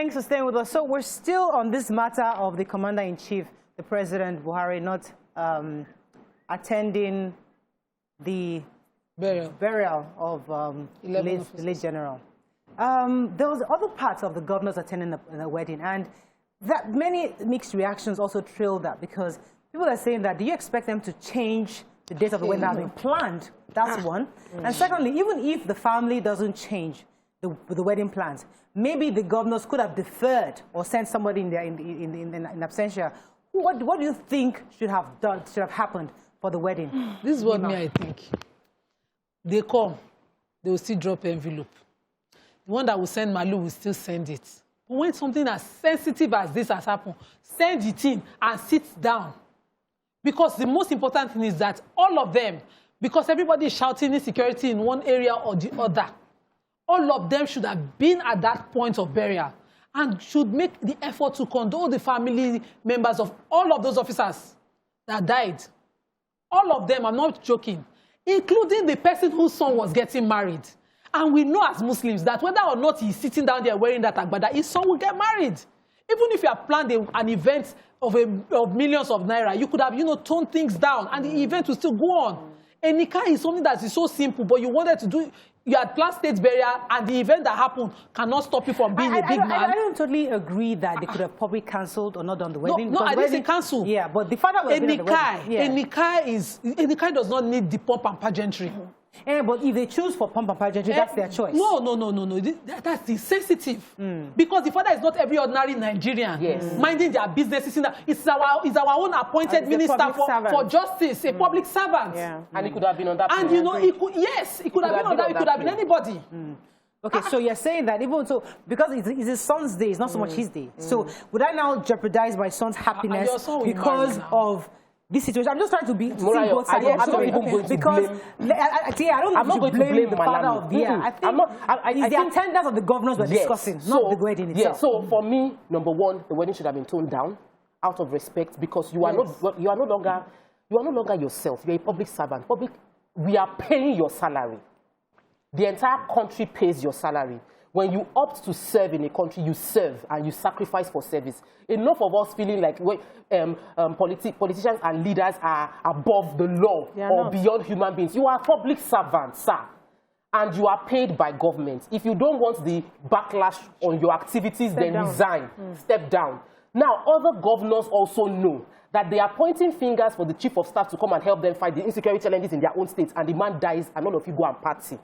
Speaker 1: Thanks for staying with us. So we're still on this matter of the Commander-in-Chief, the President Buhari, not attending the burial of the late general. There was other parts of the governors attending the wedding, and that many mixed reactions also trailed that, because people are saying that, do you expect them to change the date of the wedding that has been planned? That's one. And secondly, even if the family doesn't change the wedding plans, maybe the governors could have deferred or sent somebody in there in absentia. What do you think should have happened for the wedding?
Speaker 3: This is what I think. They come, they will still drop envelope. The one that will send Malu will still send it. But when something as sensitive as this has happened, send it in and sit down. Because the most important thing is that all of them, because everybody is shouting insecurity in one area or the other, all of them should have been at that point of burial and should make the effort to condole the family members of all of those officers that died. All of them, I'm not joking, including the person whose son was getting married. And we know as Muslims that whether or not he's sitting down there wearing that agbada, his son will get married. Even if you have planned an event of millions of naira, you could have, toned things down and the event will still go on. A nikah is something that is so simple, but you wanted to do, you had planned state burial, and the event that happened cannot stop you from being a big man.
Speaker 1: I don't totally agree that they could have probably cancelled or not done the wedding.
Speaker 3: No, I didn't say cancel.
Speaker 1: Yeah, but the father was
Speaker 3: a nikah does not need the pomp and pageantry.
Speaker 1: Yeah, but if they choose for pomp and pageantry, that's their choice.
Speaker 3: No. That's insensitive. Because the father is not every ordinary Nigerian minding their businesses. It's our own appointed minister for justice, a public servant.
Speaker 2: Yeah. And he could have been on that.
Speaker 3: And he could have been on that. He could have been anybody.
Speaker 1: Okay, so you're saying that even so, because it's his son's day, it's not so much his day. So would I now jeopardize my son's happiness because of this situation? I'm just trying to be both sides.
Speaker 2: I'm not even going to blame.
Speaker 1: I'm not going to blame the father of the year. I think it's the attendance of the governors we're discussing, not the wedding itself.
Speaker 2: Yeah. So for me, number one, the wedding should have been toned down out of respect, because you are no longer yourself. You're a public servant. We are paying your salary. The entire country pays your salary. When you opt to serve in a country, you serve and you sacrifice for service. Enough of us feeling like politicians and leaders are above the law or beyond human beings. You are public servants, sir, and you are paid by government. If you don't want the backlash on your activities, then resign, step down. Now, other governors also know that they are pointing fingers for the chief of staff to come and help them fight the insecurity challenges in their own states, and the man dies and all of you go and party.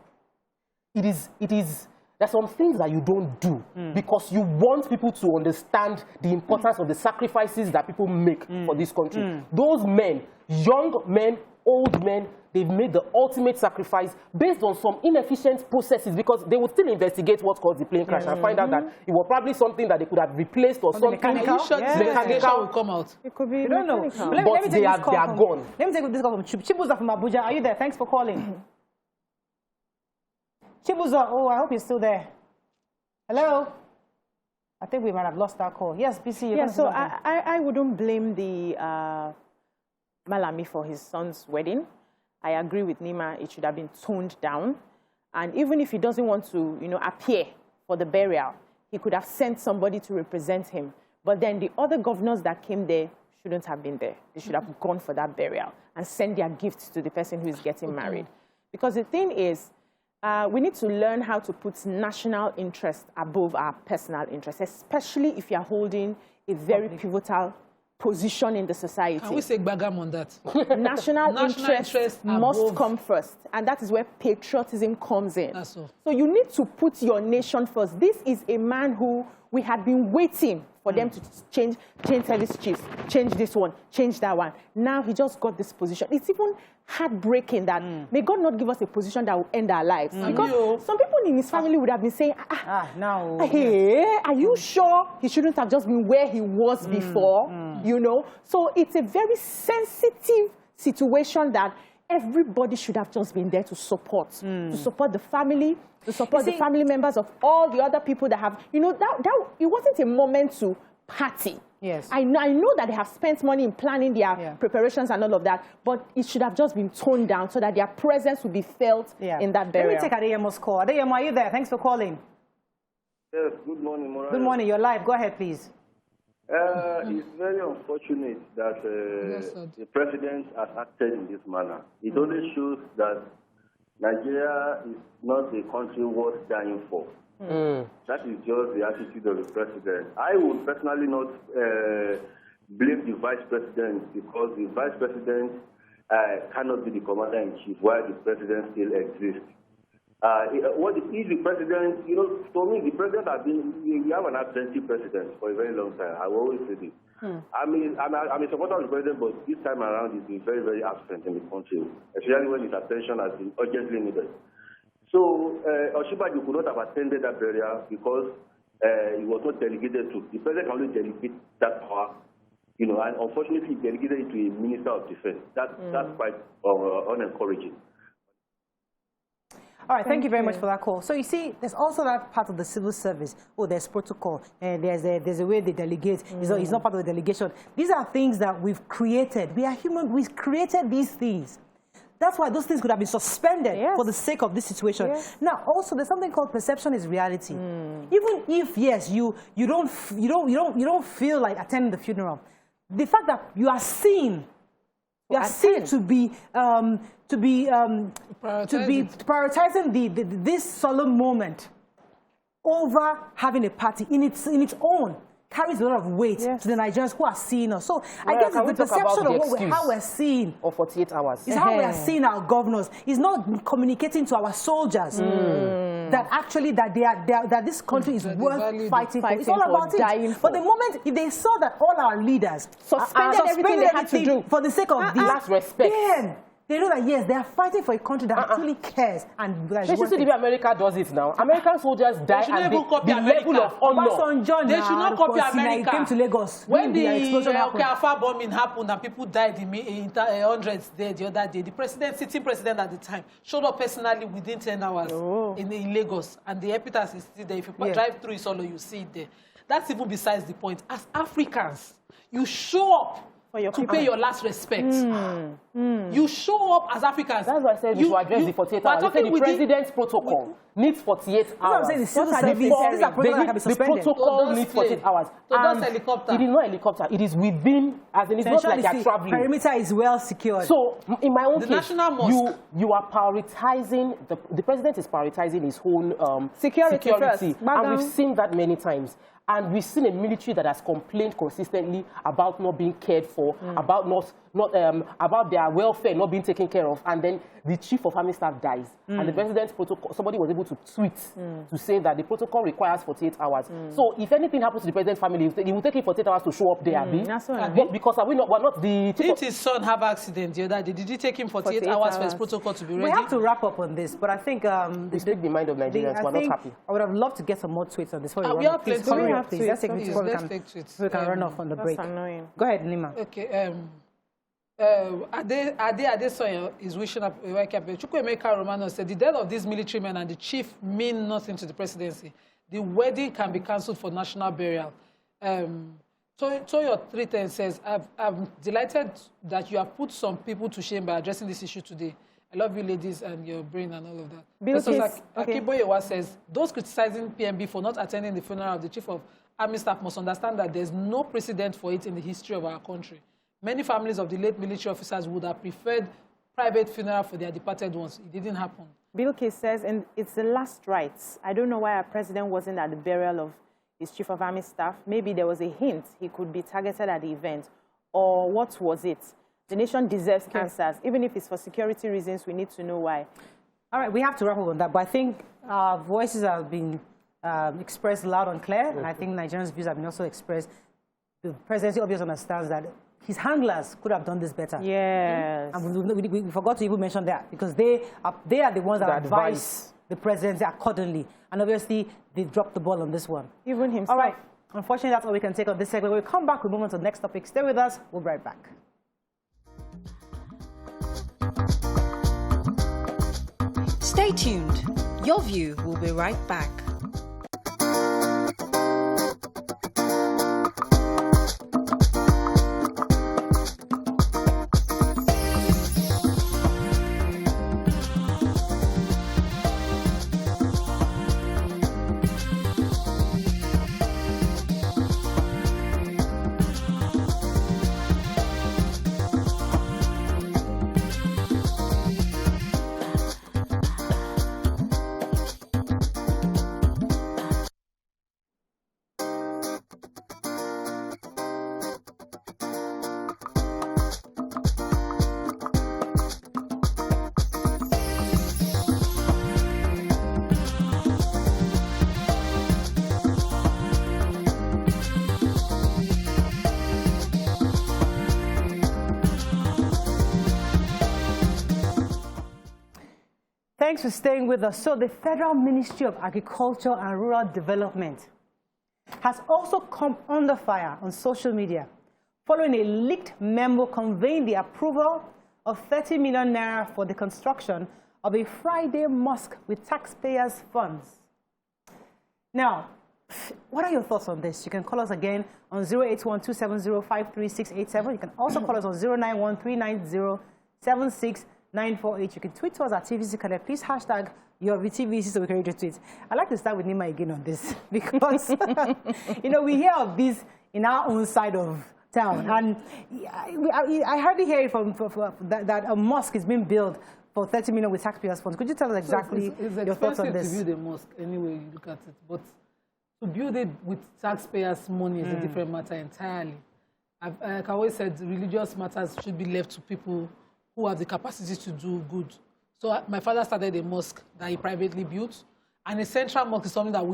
Speaker 2: There's some things that you don't do because you want people to understand the importance of the sacrifices that people make for this country. Those men, young men, old men, they've made the ultimate sacrifice based on some inefficient processes, because they will still investigate what caused the plane crash and find out that it was probably something that they could have replaced or something.
Speaker 3: Mechanical will come out.
Speaker 4: It could be.
Speaker 1: You don't know.
Speaker 2: But they are gone.
Speaker 1: Let me take this call from Chibuza from Abuja. Are you there? Thanks for calling. Chibuza, oh, I hope you're still there. Hello? I think we might have lost our call. Yes, BC.
Speaker 4: Yeah, so I wouldn't blame the Malami for his son's wedding. I agree with Nima, it should have been toned down. And even if he doesn't want to, appear for the burial, he could have sent somebody to represent him. But then the other governors that came there shouldn't have been there. They should have gone for that burial and send their gifts to the person who is getting married. Because the thing is, we need to learn how to put national interest above our personal interest, especially if you're holding a very pivotal position in the society.
Speaker 3: Can we say bagam on that?
Speaker 4: National interest must come first. And that is where patriotism comes in.
Speaker 3: That's all.
Speaker 4: So you need to put your nation first. This is a man who we had been waiting for them to change service chiefs, change this one, change that one. Now he just got this position. It's even heartbreaking that may God not give us a position that will end our lives. Because some people in his family would have been saying, hey, are you sure he shouldn't have just been where he was before? So it's a very sensitive situation that everybody should have just been there to support the family, to support the family members of all the other people that have, it wasn't a moment to party.
Speaker 1: Yes.
Speaker 4: I know that they have spent money in planning their preparations and all of that, but it should have just been toned down so that their presence would be felt in that burial.
Speaker 1: Let me take Adeyemo's call. Adeyemo, are you there? Thanks for calling.
Speaker 6: Yes, good morning, Morales.
Speaker 1: Good morning. You're live. Go ahead, please.
Speaker 6: It's very unfortunate that the president has acted in this manner. It only shows that Nigeria is not a country worth dying for. That is just the attitude of the president. I would personally not blame the vice president, because the vice president cannot be the commander-in-chief while the president still exists. What is the president? You know, for me, the president has been. We have an absentee president for a very long time. I will always say this. I'm a supporter of the president, but this time around, he's been very, very absent in the country, especially when his attention has been urgently needed. So, Oshibaji could not have attended that burial because he was not delegated to. The president can only delegate that power, you know, and unfortunately, he delegated it to a minister of defense. That's quite unencouraging.
Speaker 1: All right, thank you very much for that call. So you see, there's also that part of the civil service. Oh, there's protocol, and there's a way they delegate. It's not part of the delegation. These are things that we've created. We are human. We've created these things. That's why those things could have been suspended for the sake of this situation. Now, also, there's something called perception is reality. Even if yes, you don't feel like attending the funeral, the fact that you are seen. You are seen to be prioritizing this solemn moment over having a party in its own carries a lot of weight to the Nigerians who are seeing us. So I guess it's the perception of how we're seeing.
Speaker 2: Or 48 hours.
Speaker 1: It's how we are seeing our governors. It's not communicating to our soldiers that actually that this country is worth fighting for. It's all about it. But the moment if they saw that all our leaders
Speaker 4: suspended everything they had to do
Speaker 1: for the sake of the
Speaker 2: last respect,
Speaker 1: then they know that yes, they are fighting for a country that actually cares. And
Speaker 2: you should see the way America does it now. American soldiers die and the level of honor.
Speaker 3: They should not copy America.
Speaker 1: Came to Lagos
Speaker 3: when the Okafa bombing happened and people died in hundreds there the other day, the sitting president at the time, showed up personally within 10 hours in Lagos. And the epitaph is still there. If you drive through Isolo, you see it there. That's even besides the point. As Africans, you show up to pay your last respect. You show up as Africans.
Speaker 2: That's why I said you address the 48 hours. The president's protocol needs 48 hours.
Speaker 1: The civil service,
Speaker 2: the protocol needs 48 hours.
Speaker 3: And helicopter.
Speaker 2: It is not helicopter. It is within, as in it's not like you're traveling.
Speaker 1: Perimeter is well secured.
Speaker 2: So, in my own case,
Speaker 3: you
Speaker 2: are prioritizing, the president is prioritizing his own security. And we've seen that many times. And we've seen a military that has complained consistently about not being cared for, about about their welfare not being taken care of, and then the chief of army staff dies, and the president's protocol. Somebody was able to tweet to say that the protocol requires 48 hours. So if anything happens to the president's family, he will take it 48 hours to show up there. Because we're not the.
Speaker 3: Did his son have accident the other day? Did he take him 48 hours for his protocol to be ready?
Speaker 1: We have to wrap up on this, but I think
Speaker 2: we speak the mind of Nigerians. We're not happy.
Speaker 1: I would have loved to get some more tweets on this.
Speaker 3: We have plenty.
Speaker 1: Please, let's take tweets before we can run off on the break.
Speaker 4: Annoying.
Speaker 1: Go ahead, Nima.
Speaker 3: Okay. Adesoya is wishing up Chukwuemeka Romano said the death of these military men and the chief mean nothing to the presidency. The wedding can be cancelled for national burial. Toyo 310 says, I'm delighted that you have put some people to shame by addressing this issue today. I love you ladies and your brain and all of that. Akiboyewa says, those criticizing PMB for not attending the funeral of the chief of army staff must understand that there's no precedent for it in the history of our country. Many families of the late military officers would have preferred private funeral for their departed ones. It didn't happen.
Speaker 4: Bilkis says, and it's the last rites. I don't know why our president wasn't at the burial of his chief of army staff. Maybe there was a hint he could be targeted at the event. Or what was it? The nation deserves answers. Even if it's for security reasons, we need to know why.
Speaker 1: All right, we have to wrap up on that. But I think our voices have been expressed loud and clear. And I think Nigerians' views have been also expressed. The presidency obviously understands that his handlers could have done this better.
Speaker 4: Yes.
Speaker 1: And we forgot to even mention that because they are the ones that advise the presidency accordingly. And obviously, they dropped the ball on this one.
Speaker 4: Even himself.
Speaker 1: All right. Unfortunately, that's all we can take on this segment. When we come back, we'll move on to the next topic. Stay with us. We'll be right back.
Speaker 5: Stay tuned. Your view will be right back.
Speaker 1: Thanks for staying with us. So the Federal Ministry of Agriculture and Rural Development has also come under fire on social media following a leaked memo conveying the approval of 30 million naira for the construction of a Friday mosque with taxpayers' funds. Now, what are your thoughts on this? You can call us again on 081-270-53687. You can also call us on 091-390-76948. You can tweet to us at TVC Connect. Please hashtag your VTVC so we can read your tweets. I'd like to start with Nima again on this because, you know, we hear of this in our own side of town. And I hardly hear it that a mosque is being built for 30 million with taxpayers' funds. Could you tell us exactly your thoughts on this?
Speaker 3: It's expensive to build a mosque anyway you look at it, but to build it with taxpayers' money is a different matter entirely. Like I always said, religious matters should be left to people who have the capacity to do good. So my father started a mosque that he privately built, and a central mosque is something that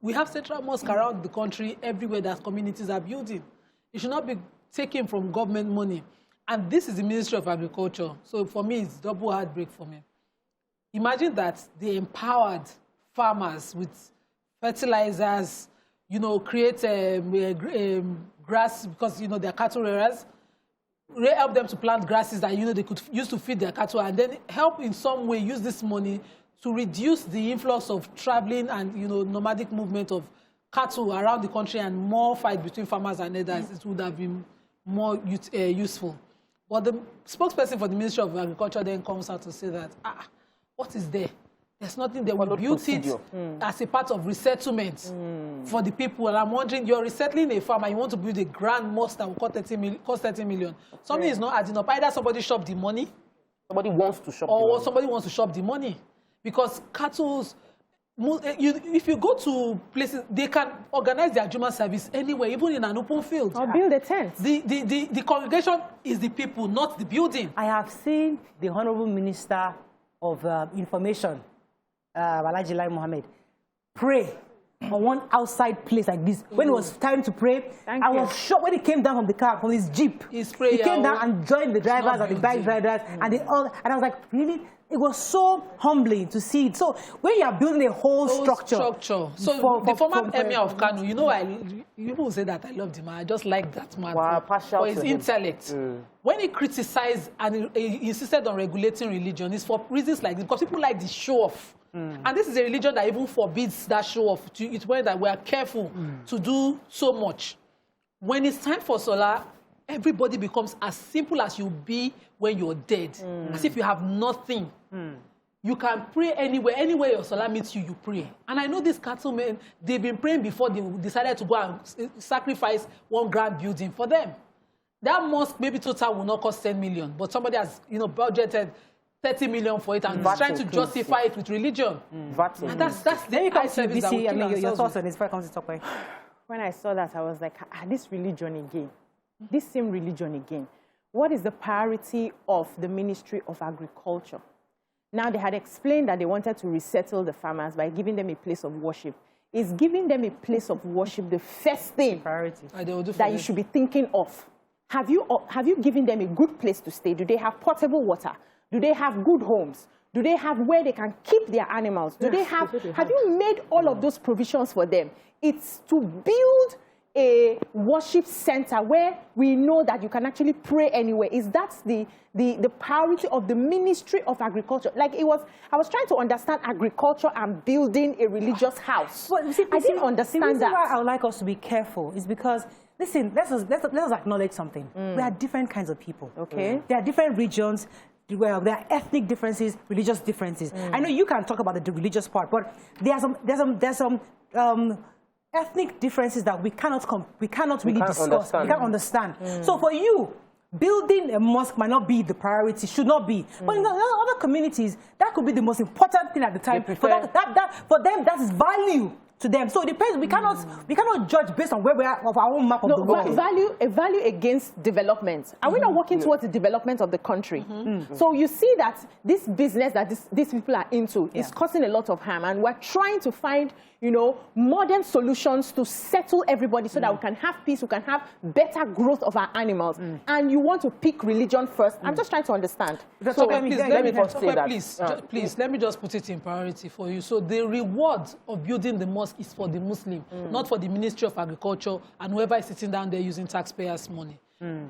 Speaker 3: we have central mosques around the country everywhere that communities are building. It should not be taken from government money. And this is the Ministry of Agriculture. So for me, it's double heartbreak for me. Imagine that they empowered farmers with fertilizers, you know, create grass because, you know, they're cattle rearers, help them to plant grasses that, you know, they could use to feed their cattle, and then help in some way use this money to reduce the influx of traveling and, you know, nomadic movement of cattle around the country and more fight between farmers and others. It would have been more useful. But the spokesperson for the Ministry of Agriculture then comes out to say that, what is there? There's nothing there. We built it as a part of resettlement for the people. And I'm wondering, you're resettling a farm and you want to build a grand mosque that will cost 30 million. Something is not adding up. Either somebody shop the money.
Speaker 2: Somebody wants to shop the money.
Speaker 3: Or somebody wants to shop the money. Because cattle's, if you go to places, they can organize their Juma service anywhere, even in an open field.
Speaker 4: Or build a tent.
Speaker 3: The congregation is the people, not the building.
Speaker 1: I have seen the Honorable Minister of Information, Alhaji Lai Mohammed, pray on one outside place like this. When it was time to pray, I was shocked when he came down from the car, from his Jeep. He came down and joined the drivers and the bike drivers, and they all, and I was like, really? It was so humbling to see it. So when you are building a whole structure.
Speaker 3: So the former Emir of Kano, you know, people say that I loved him. I just like that man for his intellect. When he criticized and he insisted on regulating religion, it's for reasons like this, because people like the show off. And this is a religion that even forbids that show off. It's where that we are careful to do so much. When it's time for Salah, everybody becomes as simple as you be when you're dead, as if you have nothing. You can pray anywhere. Anywhere your Salah meets you, you pray. And I know these cattlemen, they've been praying before they decided to go and sacrifice one grand building for them. That mosque, maybe total will not cost 10 million, but somebody has, you know, budgeted 30 million for it and is trying to justify it with religion. And that's the eye service that we kill ourselves.
Speaker 1: Your thoughts on this before I come to talk about it.
Speaker 4: When I saw that, I was like, this religion again. This same religion again. What is the priority of the Ministry of Agriculture? Now, they had explained that they wanted to resettle the farmers by giving them a place of worship. Is giving them a place of worship the first thing that you should be thinking of? Have you given them a good place to stay? Do they have potable water? Do they have good homes? Do they have where they can keep their animals? Do they have you made all of those provisions for them? It's to build a worship center where we know that you can actually pray anywhere. Is that the priority of the Ministry of Agriculture? Like I was trying to understand agriculture and building a religious house. Well, I didn't understand that. The reason
Speaker 1: why I would like us to be careful is because, listen, let us acknowledge something. We are different kinds of people. Okay. There are different regions. Well, there are ethnic differences, religious differences. I know you can talk about the religious part, but there's some ethnic differences that we cannot really discuss. We can't understand. So for you, building a mosque might not be the priority, should not be. But in other communities, that could be the most important thing at the time. For them, that is value to them. So it depends. We cannot judge based on where we are of our own map of the world.
Speaker 4: A value against development. Are we not working towards the development of the country? So you see that this business that these people are into is causing a lot of harm, and we're trying to find, you know, modern solutions to settle everybody so that we can have peace, we can have better growth of our animals. And you want to pick religion first. I'm just trying to understand.
Speaker 3: So let me just put it in priority for you. So the reward of building the mosque is for the Muslim, not for the Ministry of Agriculture and whoever is sitting down there using taxpayers' money.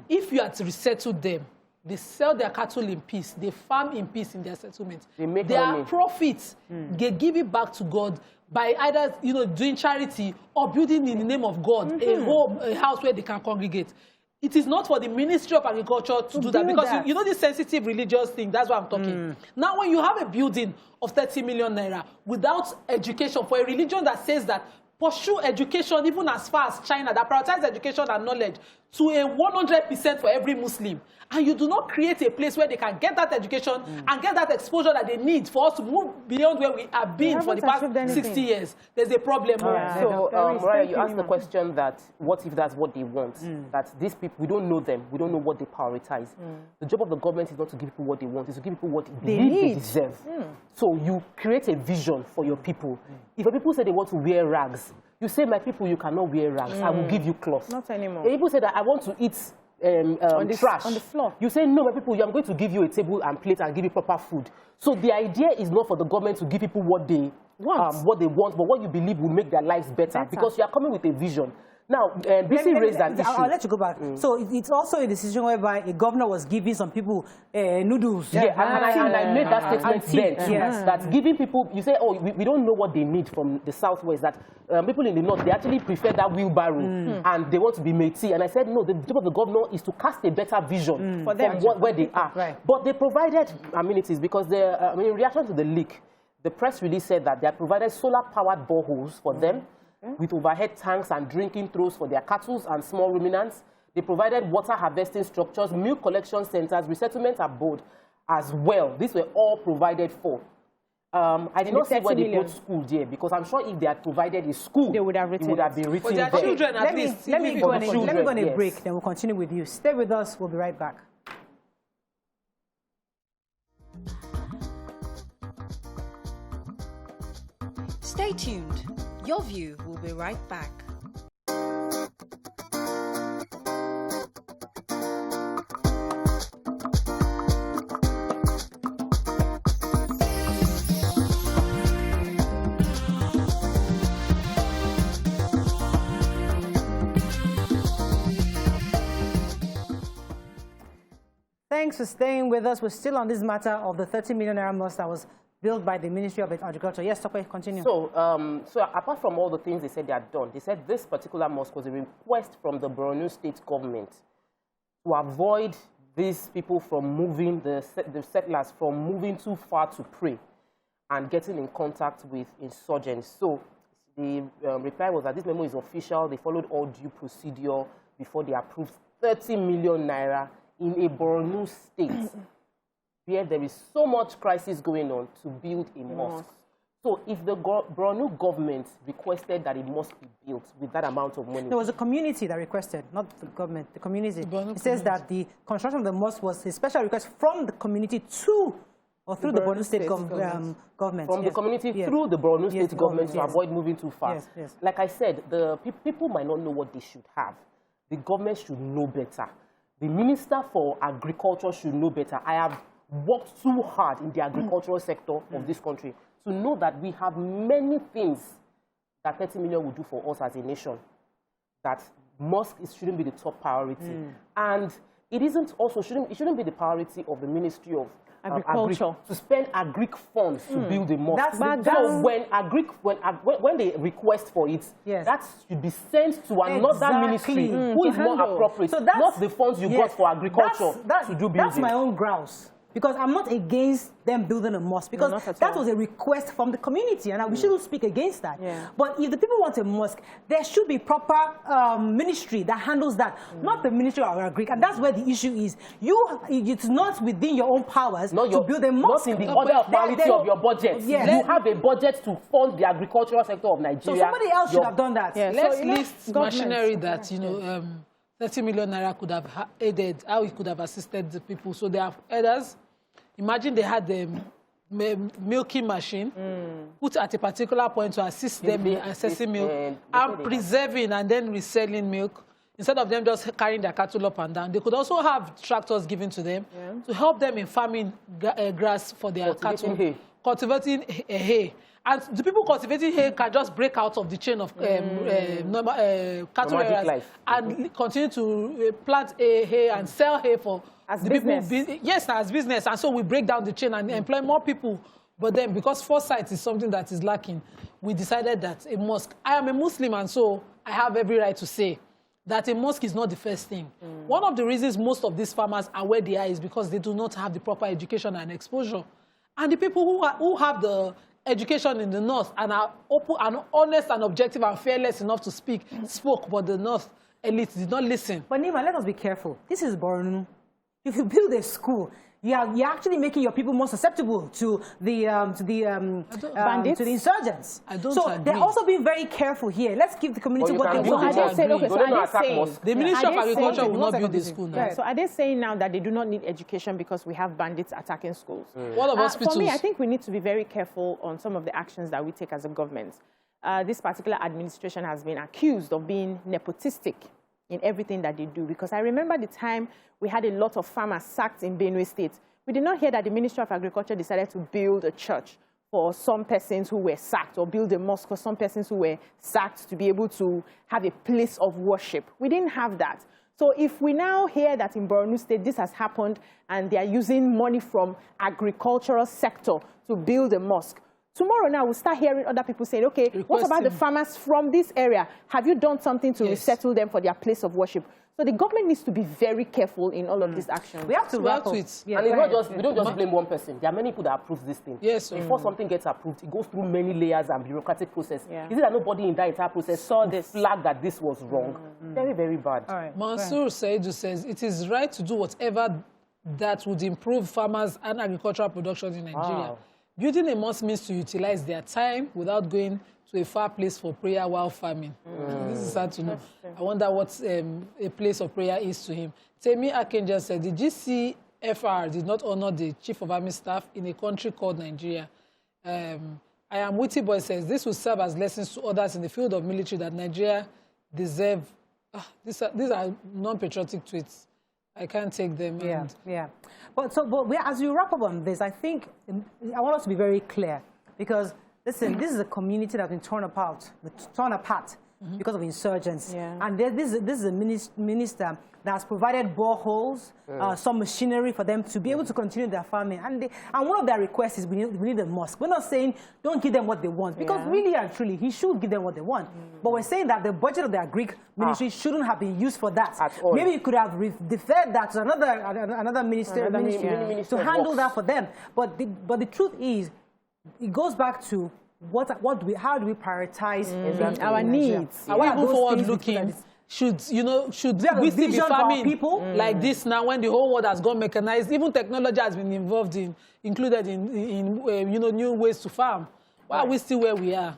Speaker 3: If you had to resettle them, they sell their cattle in peace, they farm in peace in their settlement. They make their profits, they give it back to God by either, you know, doing charity or building in the name of God a home, a house where they can congregate. It is not for the Ministry of Agriculture to do that, because you know this sensitive religious thing. That's why I'm talking. Now, when you have a building of 30 million naira without education for a religion that says that pursue education even as far as China, that prioritize education and knowledge to a 100% for every Muslim, and you do not create a place where they can get that education and get that exposure that they need for us to move beyond where we have been for the past 60 years, there's a problem.
Speaker 2: So, Mariah, you asked the question that what if that's what they want? That these people, we don't know them, we don't know what they prioritize. The job of the government is not to give people what they want, it's to give people what they deserve. So you create a vision for your people. If your people say they want to wear rags, you say, my people, you cannot wear rags. I will give you cloth.
Speaker 4: Not anymore.
Speaker 2: If people say that I want to eat trash
Speaker 4: on the floor,
Speaker 2: you say, no, my people, I'm going to give you a table and plate and give you proper food. So the idea is not for the government to give people what they want, but what you believe will make their lives better. Because you are coming with a vision. Now, BC raised that issue.
Speaker 1: I'll let you go back. So it's also a decision whereby a governor was giving some people noodles.
Speaker 2: And I made that statement then. That giving people, you say, oh, we don't know what they need from the southwest. That people in the north, they actually prefer that wheelbarrow and they want to be métis. And I said, no, the job of the governor is to cast a better vision for them where they are. But they provided amenities because in reaction to the leak, the press release said that they had provided solar-powered boreholes for them, with overhead tanks and drinking throws for their cattle and small ruminants. They provided water harvesting structures, milk collection centers, resettlement abode as well. These were all provided for. I did not see where they put school there, because I'm sure if they had provided a school,
Speaker 4: they would have written
Speaker 2: it would have been written
Speaker 3: for their
Speaker 2: there.
Speaker 3: children, at least.
Speaker 1: Let me go on a break, then we'll continue with you. Stay with us, we'll be right back.
Speaker 5: Stay tuned. Your View will be right back.
Speaker 1: Thanks for staying with us. We're still on this matter of the 30 million naira mosque that was built by the Ministry of Agriculture. Yes, Tope, continue.
Speaker 2: So, apart from all the things they said they had done, they said this particular mosque was a request from the Borno state government to avoid these people from moving, the settlers from moving too far to pray and getting in contact with insurgents. So the reply was that this memo is official. They followed all due procedure before they approved 30 million naira in a Borno state where there is so much crisis going on to build a mosque. So if the Borno government requested that a mosque be built with that amount of money...
Speaker 1: There was a community that requested, not the government, the community. It says that the construction of the mosque was a special request from the community to or through the Borno state government.
Speaker 2: From the community through the Borno state government to avoid moving too far. Like I said, the people might not know what they should have. The government should know better. The Minister for Agriculture should know better. I have worked too hard in the agricultural sector of this country to know that we have many things that 30 million will do for us as a nation. That mosque shouldn't be the top priority. And it isn't also, it shouldn't be the priority of the Ministry of Agriculture to spend agric funds to build a mosque. So when they request for it, that should be sent to another ministry who is more appropriate. So not the funds you got for agriculture to do building.
Speaker 1: That's my own grouse. because I'm not against them building a mosque, because that was a request from the community, and we shouldn't speak against that. But if the people want a mosque, there should be proper ministry that handles that, not the Ministry of Agriculture, and that's where the issue is. It's not within your own powers to build a mosque.
Speaker 2: Not in the order of priority of your budget.
Speaker 1: Yes.
Speaker 2: You have a budget to fund the agricultural sector of Nigeria.
Speaker 1: So somebody else should have done that.
Speaker 3: Let's list machinery that, 30 million naira could have aided, how it could have assisted the people. So there are others. Imagine they had the milking machine put at a particular point to assist them in accessing milk and preserving and then reselling milk. Instead of them just carrying their cattle up and down, they could also have tractors given to them to help them in farming grass for their cattle, cultivating hay. And the people cultivating hay can just break out of the chain of cattle areas and continue to plant hay and sell hay for
Speaker 4: as
Speaker 3: the
Speaker 4: business.
Speaker 3: people. Yes, as business. And so we break down the chain and employ more people. But then, because foresight is something that is lacking, we decided that a mosque. I am a Muslim, and so I have every right to say that a mosque is not the first thing. One of the reasons most of these farmers are where they are is because they do not have the proper education and exposure. And the people who have the education in the north and are open and honest and objective and fearless enough to spoke, but the north elite did not listen.
Speaker 1: But Nima, let us be careful. This is Borno. If you build a school, you're actually making your people more susceptible to the bandits, to the insurgents.
Speaker 3: I don't
Speaker 1: so
Speaker 3: agree.
Speaker 1: they're also being very careful here. Let's give the community what they want.
Speaker 3: The Ministry of Agriculture will not build the school now.
Speaker 4: Right. So are they saying now that they do not need education because we have bandits attacking schools?
Speaker 3: What of hospitals?
Speaker 4: For me, I think we need to be very careful on some of the actions that we take as a government. This particular administration has been accused of being nepotistic in everything that they do. Because I remember the time we had a lot of farmers sacked in Benue State. We did not hear that the Ministry of Agriculture decided to build a church for some persons who were sacked, or build a mosque for some persons who were sacked to be able to have a place of worship. We didn't have that. So if we now hear that in Borno State this has happened and they are using money from agricultural sector to build a mosque, tomorrow now we'll start hearing other people saying, okay, what about the farmers from this area? Have you done something to resettle them for their place of worship? So the government needs to be very careful in all of these actions.
Speaker 1: We have to wrap up.
Speaker 2: And it's not just, we don't just blame one person. There are many people that approve this thing.
Speaker 3: Yes.
Speaker 2: Before something gets approved, it goes through many layers and bureaucratic process. Is it that nobody in that entire process saw this flag that this was wrong? Very, very bad.
Speaker 1: All right.
Speaker 3: Mansour Saidu says it is right to do whatever that would improve farmers and agricultural production in Nigeria.
Speaker 2: Wow.
Speaker 3: Building a mosque means to utilize their time without going to a far place for prayer while farming. This is sad to know. I wonder what a place of prayer is to him. Temi Akenja said the GCFR did not honor the Chief of Army Staff in a country called Nigeria. I am Witty Boy says this will serve as lessons to others in the field of military that Nigeria deserve. These are non-patriotic tweets. I can't take them.
Speaker 1: But as you wrap up on this, I think I want us to be very clear, because listen, this is a community that's been torn apart because of insurgents. And this is a minister that has provided boreholes, some machinery for them to be able to continue their farming. And one of their requests is we need a mosque. We're not saying don't give them what they want, because really and truly, he should give them what they want. But we're saying that the budget of their Greek ministry shouldn't have been used for that. At all. Maybe you could have deferred that to another ministry to handle that for them. But the truth is, it goes back to how do we prioritize
Speaker 4: our needs?
Speaker 3: Are we even forward looking? Should we still be farming people like this now when the whole world has gone mechanized? Even technology has been included in new ways to farm. Why are we still where we are?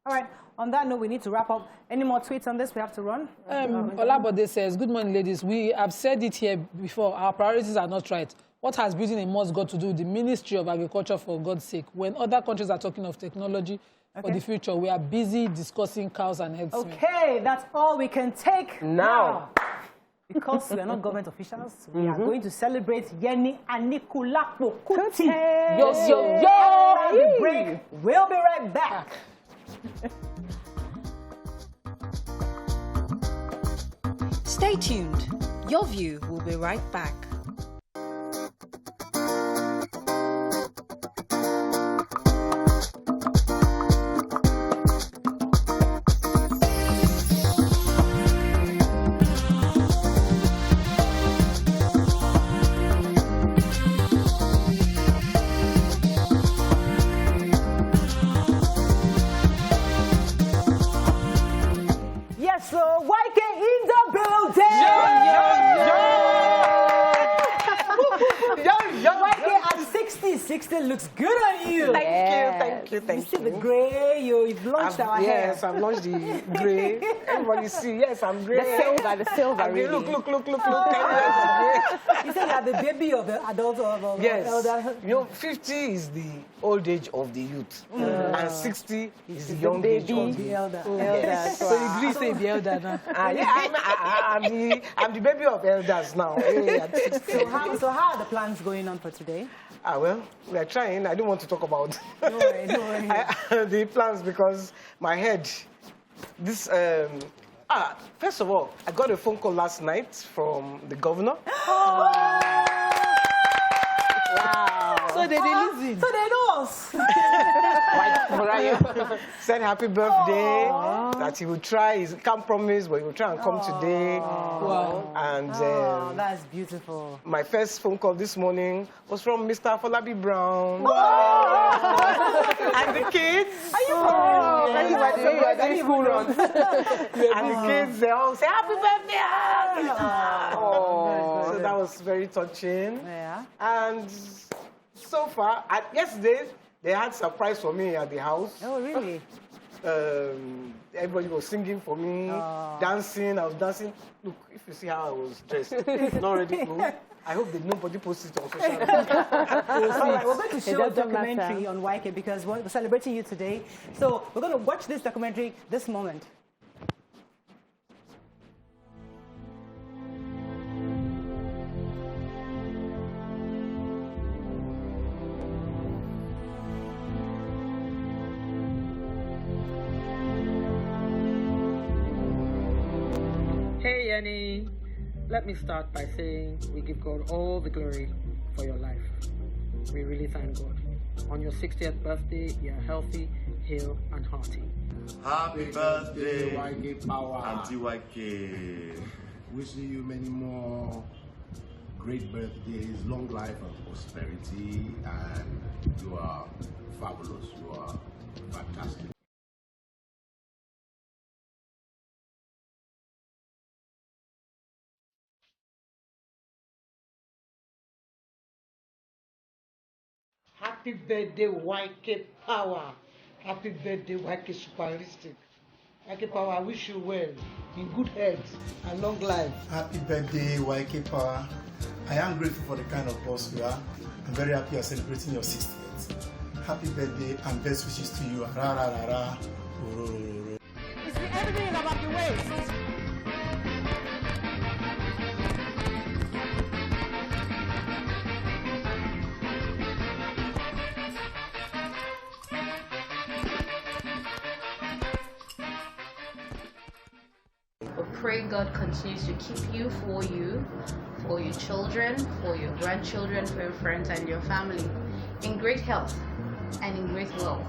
Speaker 1: All right. On that note, we need to wrap up. Any more tweets on this? We have to run.
Speaker 3: Olabode says, good morning, ladies. We have said it here before. Our priorities are not right. What has building a mosque got to do with the Ministry of Agriculture, for God's sake? When other countries are talking of technology for the future, we are busy discussing cows and herdsmen.
Speaker 1: Okay, that's all we can take now. Because we are not government officials, we are going to celebrate Yeni Anikulapo Kuti. Yo. Break. We'll be right back.
Speaker 5: Stay tuned. Your View will be right back.
Speaker 1: 60 looks good on you.
Speaker 2: Thank you.
Speaker 1: You see the grey, you've launched our hair.
Speaker 7: Yes, I've launched the grey. Everybody see, yes, I'm grey.
Speaker 4: The silver,
Speaker 7: I'm grey.
Speaker 4: really.
Speaker 7: Look. 10 years of grey.
Speaker 1: You say you are the baby of the adult of
Speaker 7: Yes.
Speaker 1: elder.
Speaker 7: You know, 50 is the old age of the youth, and 60 is the young age of the
Speaker 1: elder.
Speaker 3: So you agree say be elder now.
Speaker 7: I'm the baby of elders now. Yeah, at 60.
Speaker 1: So how are the plans going on for today?
Speaker 7: Well, we are trying. I don't want to talk about
Speaker 1: No worry.
Speaker 7: the plans because my head. This first of all, I got a phone call last night from the governor.
Speaker 3: Wow. So they listen.
Speaker 1: So they know us.
Speaker 7: Said happy birthday, that he would try. He can't promise, but he will try and come today.
Speaker 3: Wow.
Speaker 7: And
Speaker 1: That's beautiful.
Speaker 7: my first phone call this morning was from Mr. Folabi Brown. And the kids.
Speaker 1: Are you for real?
Speaker 2: School run.
Speaker 7: And the kids, they all say, happy birthday! So that was very touching.
Speaker 1: Yeah.
Speaker 7: And so far, yesterday, they had surprise for me at the house.
Speaker 1: Oh, really?
Speaker 7: Everybody was singing for me, dancing. I was dancing. Look, if you see how I was dressed, not ready to. I hope that nobody posts it on social media.
Speaker 1: All right, we're going to show a
Speaker 4: doesn't
Speaker 1: documentary
Speaker 4: matter.
Speaker 1: on YK because we're celebrating you today. So we're going to watch this documentary this moment.
Speaker 8: Hey Yeni, let me start by saying we give God all the glory for your life. We really thank God. On your 60th birthday, you're healthy, hale, and hearty.
Speaker 9: Happy birthday,
Speaker 10: YK Power.
Speaker 9: Auntie YK.
Speaker 10: Wishing you many more great birthdays, long life and prosperity, and you are fabulous. You are fantastic.
Speaker 11: Happy birthday, YK Power. Happy birthday, YK Superlistic. YK Power, I wish you well, in good health and long life.
Speaker 12: Happy birthday, YK Power. I am grateful for the kind of boss you are. I'm very happy you're celebrating your 60th. Happy birthday and best wishes to you. Ra ra ra ra.
Speaker 1: It's everything about the waist.
Speaker 13: We pray God continues to keep you, for your children, for your grandchildren, for your friends and your family, in great health and in great wealth.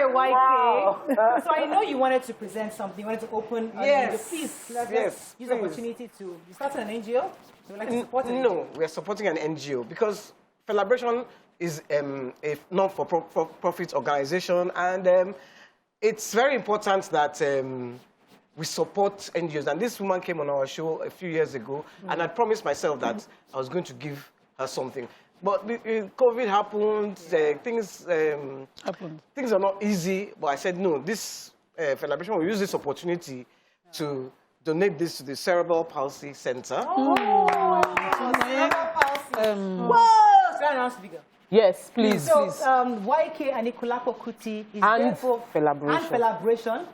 Speaker 1: YK.
Speaker 2: Wow.
Speaker 1: So I know you wanted to present something. You wanted to open an NGO. Please, let's use the opportunity to... You started an NGO? You would like to support an NGO?
Speaker 7: No, we are supporting an NGO because Celebration is a non-for-profit organization, and it's very important that we support NGOs. And this woman came on our show a few years ago, and I promised myself that I was going to give her something. But COVID happened, things are not easy, but I said, no, this Celebration will use this opportunity to donate this to the Cerebral Palsy Center.
Speaker 1: Whoa! Can I announce bigger?
Speaker 2: Yes, please.
Speaker 1: So, YK and Ikulapo Kuti is therefore, and Celebration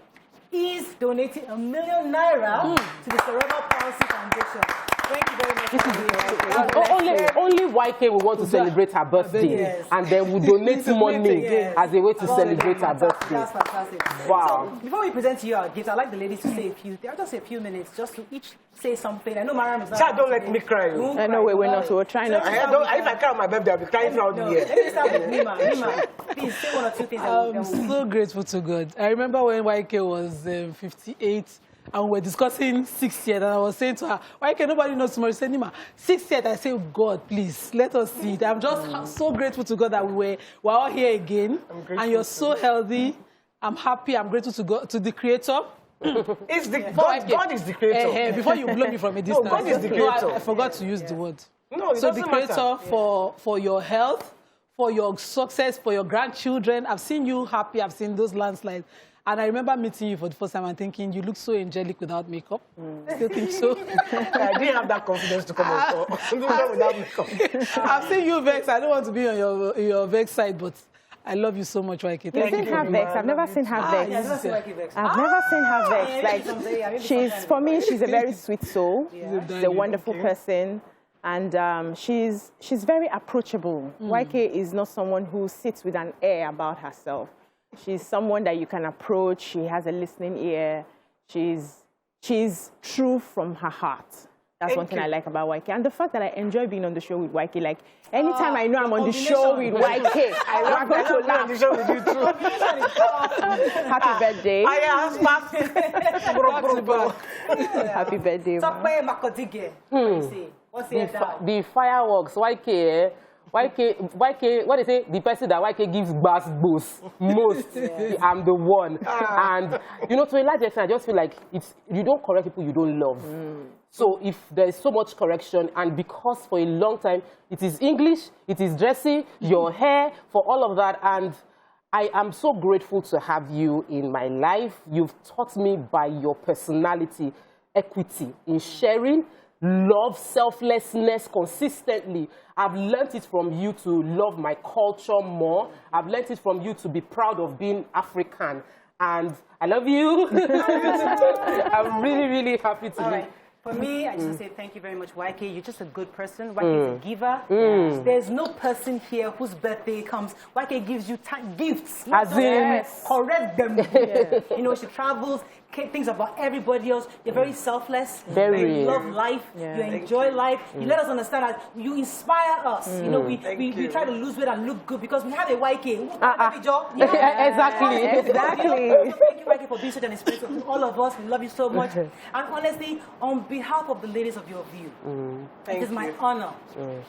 Speaker 1: is donating ₦1 million to the Cerebral Palsy Foundation. Thank you very much.
Speaker 2: Only YK will want to celebrate her birthday, and then we'll donate money as a way to celebrate her birthday.
Speaker 1: That's fantastic.
Speaker 2: Wow.
Speaker 1: So, before we present to you our gifts, I'd like the ladies to say just a few minutes, just to each say something. I know Mariam is not...
Speaker 7: Child, don't let me cry.
Speaker 4: I know we're not, so we're trying not to.
Speaker 7: If I cry on my birthday, I'll be crying throughout the year.
Speaker 1: Let me start with Nima. Please, say one or two things.
Speaker 3: I'm so grateful to God. I remember when YK was 58, and we were discussing 60th, and I was saying to her, YK, nobody knows tomorrow. She said, Nima, 60th. I said, God, please, let us see it. I'm just so grateful to God that we're all here again, and you're so healthy. I'm happy. I'm grateful to God, to the Creator.
Speaker 7: It's the God is the Creator.
Speaker 3: Before you blow me from a distance.
Speaker 7: No, God is the Creator.
Speaker 3: No, I forgot to use the word.
Speaker 7: No,
Speaker 3: so the Creator for your health, for your success, for your grandchildren. I've seen you happy. I've seen those landslides. And I remember meeting you for the first time and thinking, you look so angelic without makeup. Still think so?
Speaker 7: I didn't have that confidence to come on without makeup.
Speaker 3: I've seen you vex. I don't want to be on your vex side, but I love you so much, YK.
Speaker 4: You've seen her vex. I've never seen her vex. I've never seen her vex. Like, for me, she's a very sweet soul. She's a wonderful person. And she's very approachable. YK is not someone who sits with an air about herself. She's someone that you can approach. She has a listening ear. She's true from her heart. That's one thing I like about YK. And the fact that I enjoy being on the show with YK. Like, anytime I know I'm on the show with YK, I'm going to laugh.
Speaker 7: On the show with you too.
Speaker 4: Happy birthday.
Speaker 1: Happy birthday.
Speaker 2: The fireworks, YK, what they say, the person that YK gives most, I'm the one. And, you know, to a large extent, I just feel like you don't correct people you don't love. So if there is so much correction, and because for a long time, it is English, it is dressy, your hair, for all of that, and I am so grateful to have you in my life. You've taught me by your personality, equity in sharing, love, selflessness consistently. I've learned it from you to love my culture more. I've learned it from you to be proud of being African. And I love you. I'm really, really happy to be.
Speaker 1: For me, I just want to say thank you very much, YK. You're just a good person. YK is a giver. There's no person here whose birthday comes. YK gives you gifts.
Speaker 2: As in,
Speaker 1: correct them. You know, she travels, thinks about everybody else. You're very selfless. You love life. You enjoy life. You let us understand that you inspire us. You know, we try to lose weight and look good because we have a YK.
Speaker 2: Exactly.
Speaker 1: Thank you, YK, for being such an inspiration to all of us. We love you so much. And honestly, on behalf of the ladies of Your View, it is my honor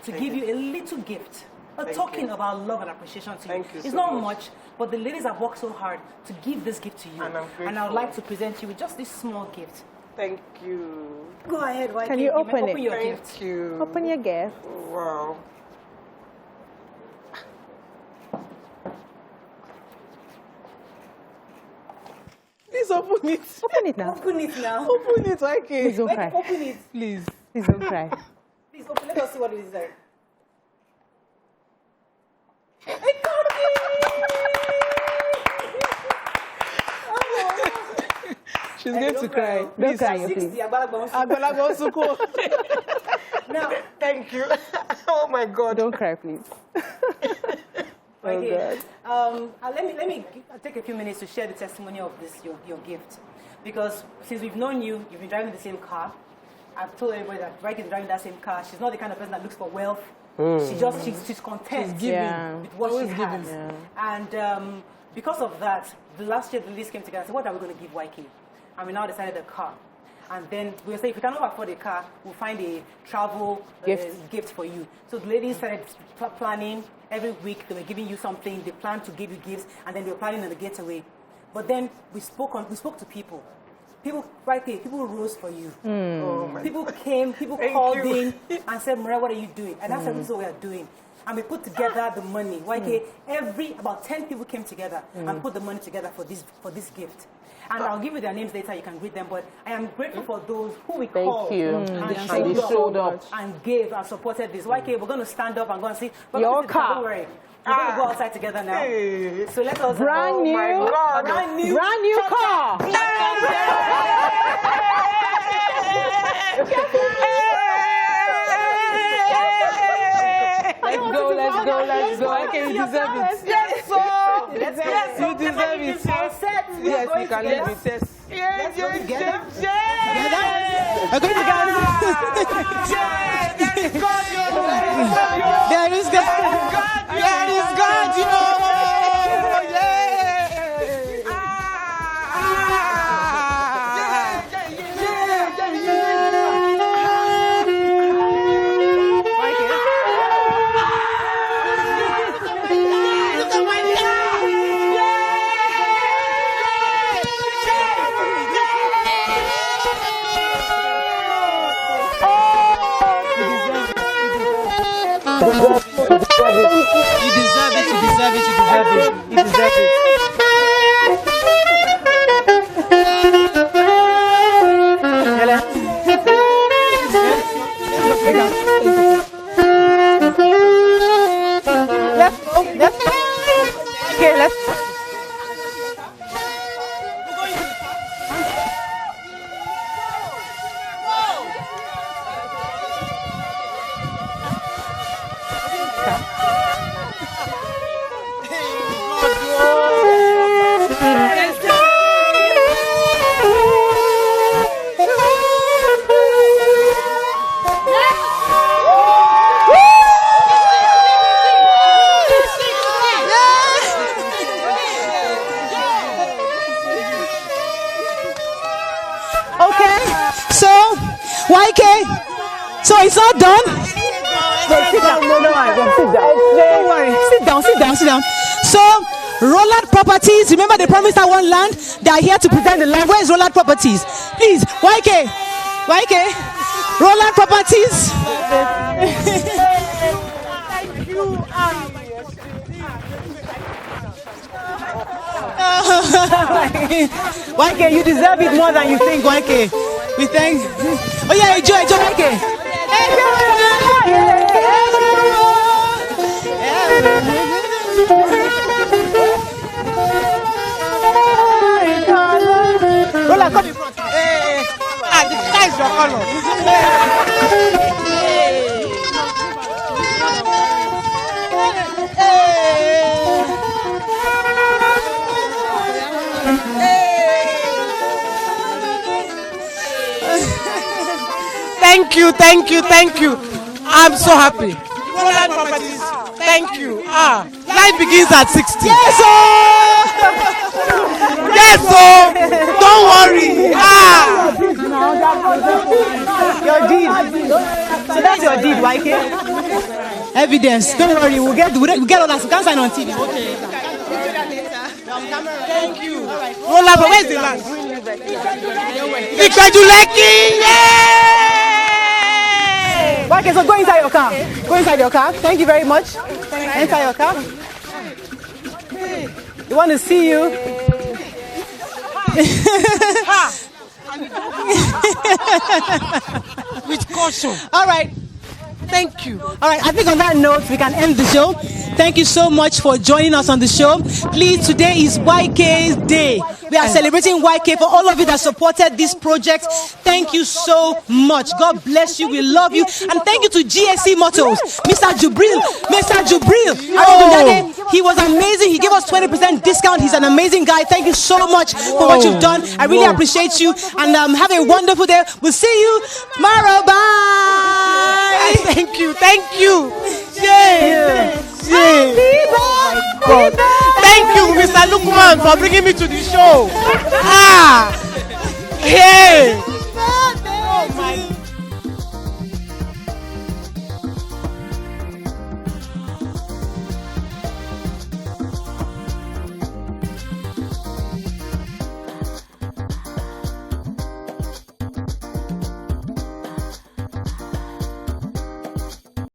Speaker 1: to give you a little gift. A token of our love and appreciation to you. It's not much, but the ladies have worked so hard to give this gift to you. And I would like to present you with just this small gift.
Speaker 7: Thank you.
Speaker 1: Go ahead, YK.
Speaker 4: Can you open it?
Speaker 1: Your gift.
Speaker 7: Thank you.
Speaker 4: Open your gift.
Speaker 7: Wow.
Speaker 3: Please open it.
Speaker 4: Open it now.
Speaker 1: Open it now.
Speaker 3: Open it, YK.
Speaker 4: Please don't cry.
Speaker 1: Open it.
Speaker 3: Please.
Speaker 4: Please don't cry.
Speaker 1: Please open. Let us see what it is like.
Speaker 3: She's going to cry.
Speaker 4: Don't cry, please.
Speaker 1: Now,
Speaker 7: thank you. Oh my God.
Speaker 4: Don't cry, please.
Speaker 1: Okay. Let me take a few minutes to share the testimony of this your gift, because since we've known you, you've been driving the same car. I've told everybody that YK is driving that same car. She's not the kind of person that looks for wealth. She's content with what she has. And because of that, the last year the list came together and said, what are we going to give YK? And we now decided a car. And then we say, if you cannot afford a car, we'll find a travel gift for you. So the ladies started planning. Every week they were giving you something. They planned to give you gifts, and then they were planning on the getaway. But then we spoke to people. People rose for you. People came, people called in and said, Maria, what are you doing? And that's what we are doing. And we put together the money. YK, about 10 people came together and put the money together for this gift. And I'll give you their names later, you can read them, but I am grateful for those who we called and showed up and gave and supported this. YK, we're going to stand up and go and see. Your car. Don't worry. We're going to go outside together now. So let us
Speaker 4: brand new car.
Speaker 2: Let's go. Okay, you deserve it.
Speaker 1: Yes, sir.
Speaker 2: You deserve it. Yes, you can leave it.
Speaker 1: Let's go together.
Speaker 3: There is God. You deserve it.
Speaker 14: So it's not done? Sit down. Don't worry. Sit down. So, Roland Properties, remember they promised that one land? They are here to present the land. Where is Roland Properties? Please, YK. Roland Properties.
Speaker 11: Thank you.
Speaker 14: YK, you deserve it more than you think, YK. We thank. Oh yeah, enjoy, YK.
Speaker 11: Rolla, come in front. The sky is your color. Thank you. I'm so happy. Roland Properties, thank you. Life begins at 60. Yes, don't worry.
Speaker 14: Your deed. So that's your deed, YK. Evidence. Don't worry, we'll get all that. We can't sign on TV. Okay.
Speaker 11: Thank you. Roland, where's the land?
Speaker 14: Okay, so go inside your car. Go inside your car. Thank you very much. Enter your car. We want to see you.
Speaker 11: With caution.
Speaker 14: All right.
Speaker 11: Thank you.
Speaker 14: All right, I think on that note, we can end the show. Thank you so much for joining us on the show. Please, today is YK's Day. We are celebrating YK for all of you that supported this project. Thank you so much. God bless you. We love you. And thank you to GSC Motors. Mr. Jubril. He was amazing. He gave us 20% discount. He's an amazing guy. Thank you so much for what you've done. I really appreciate you. And have a wonderful day. We'll see you tomorrow. Bye.
Speaker 11: Thank you.
Speaker 14: Yeah.
Speaker 11: Thank you, Mr.
Speaker 15: Mr. Lukman, for bringing me to the show. Hey!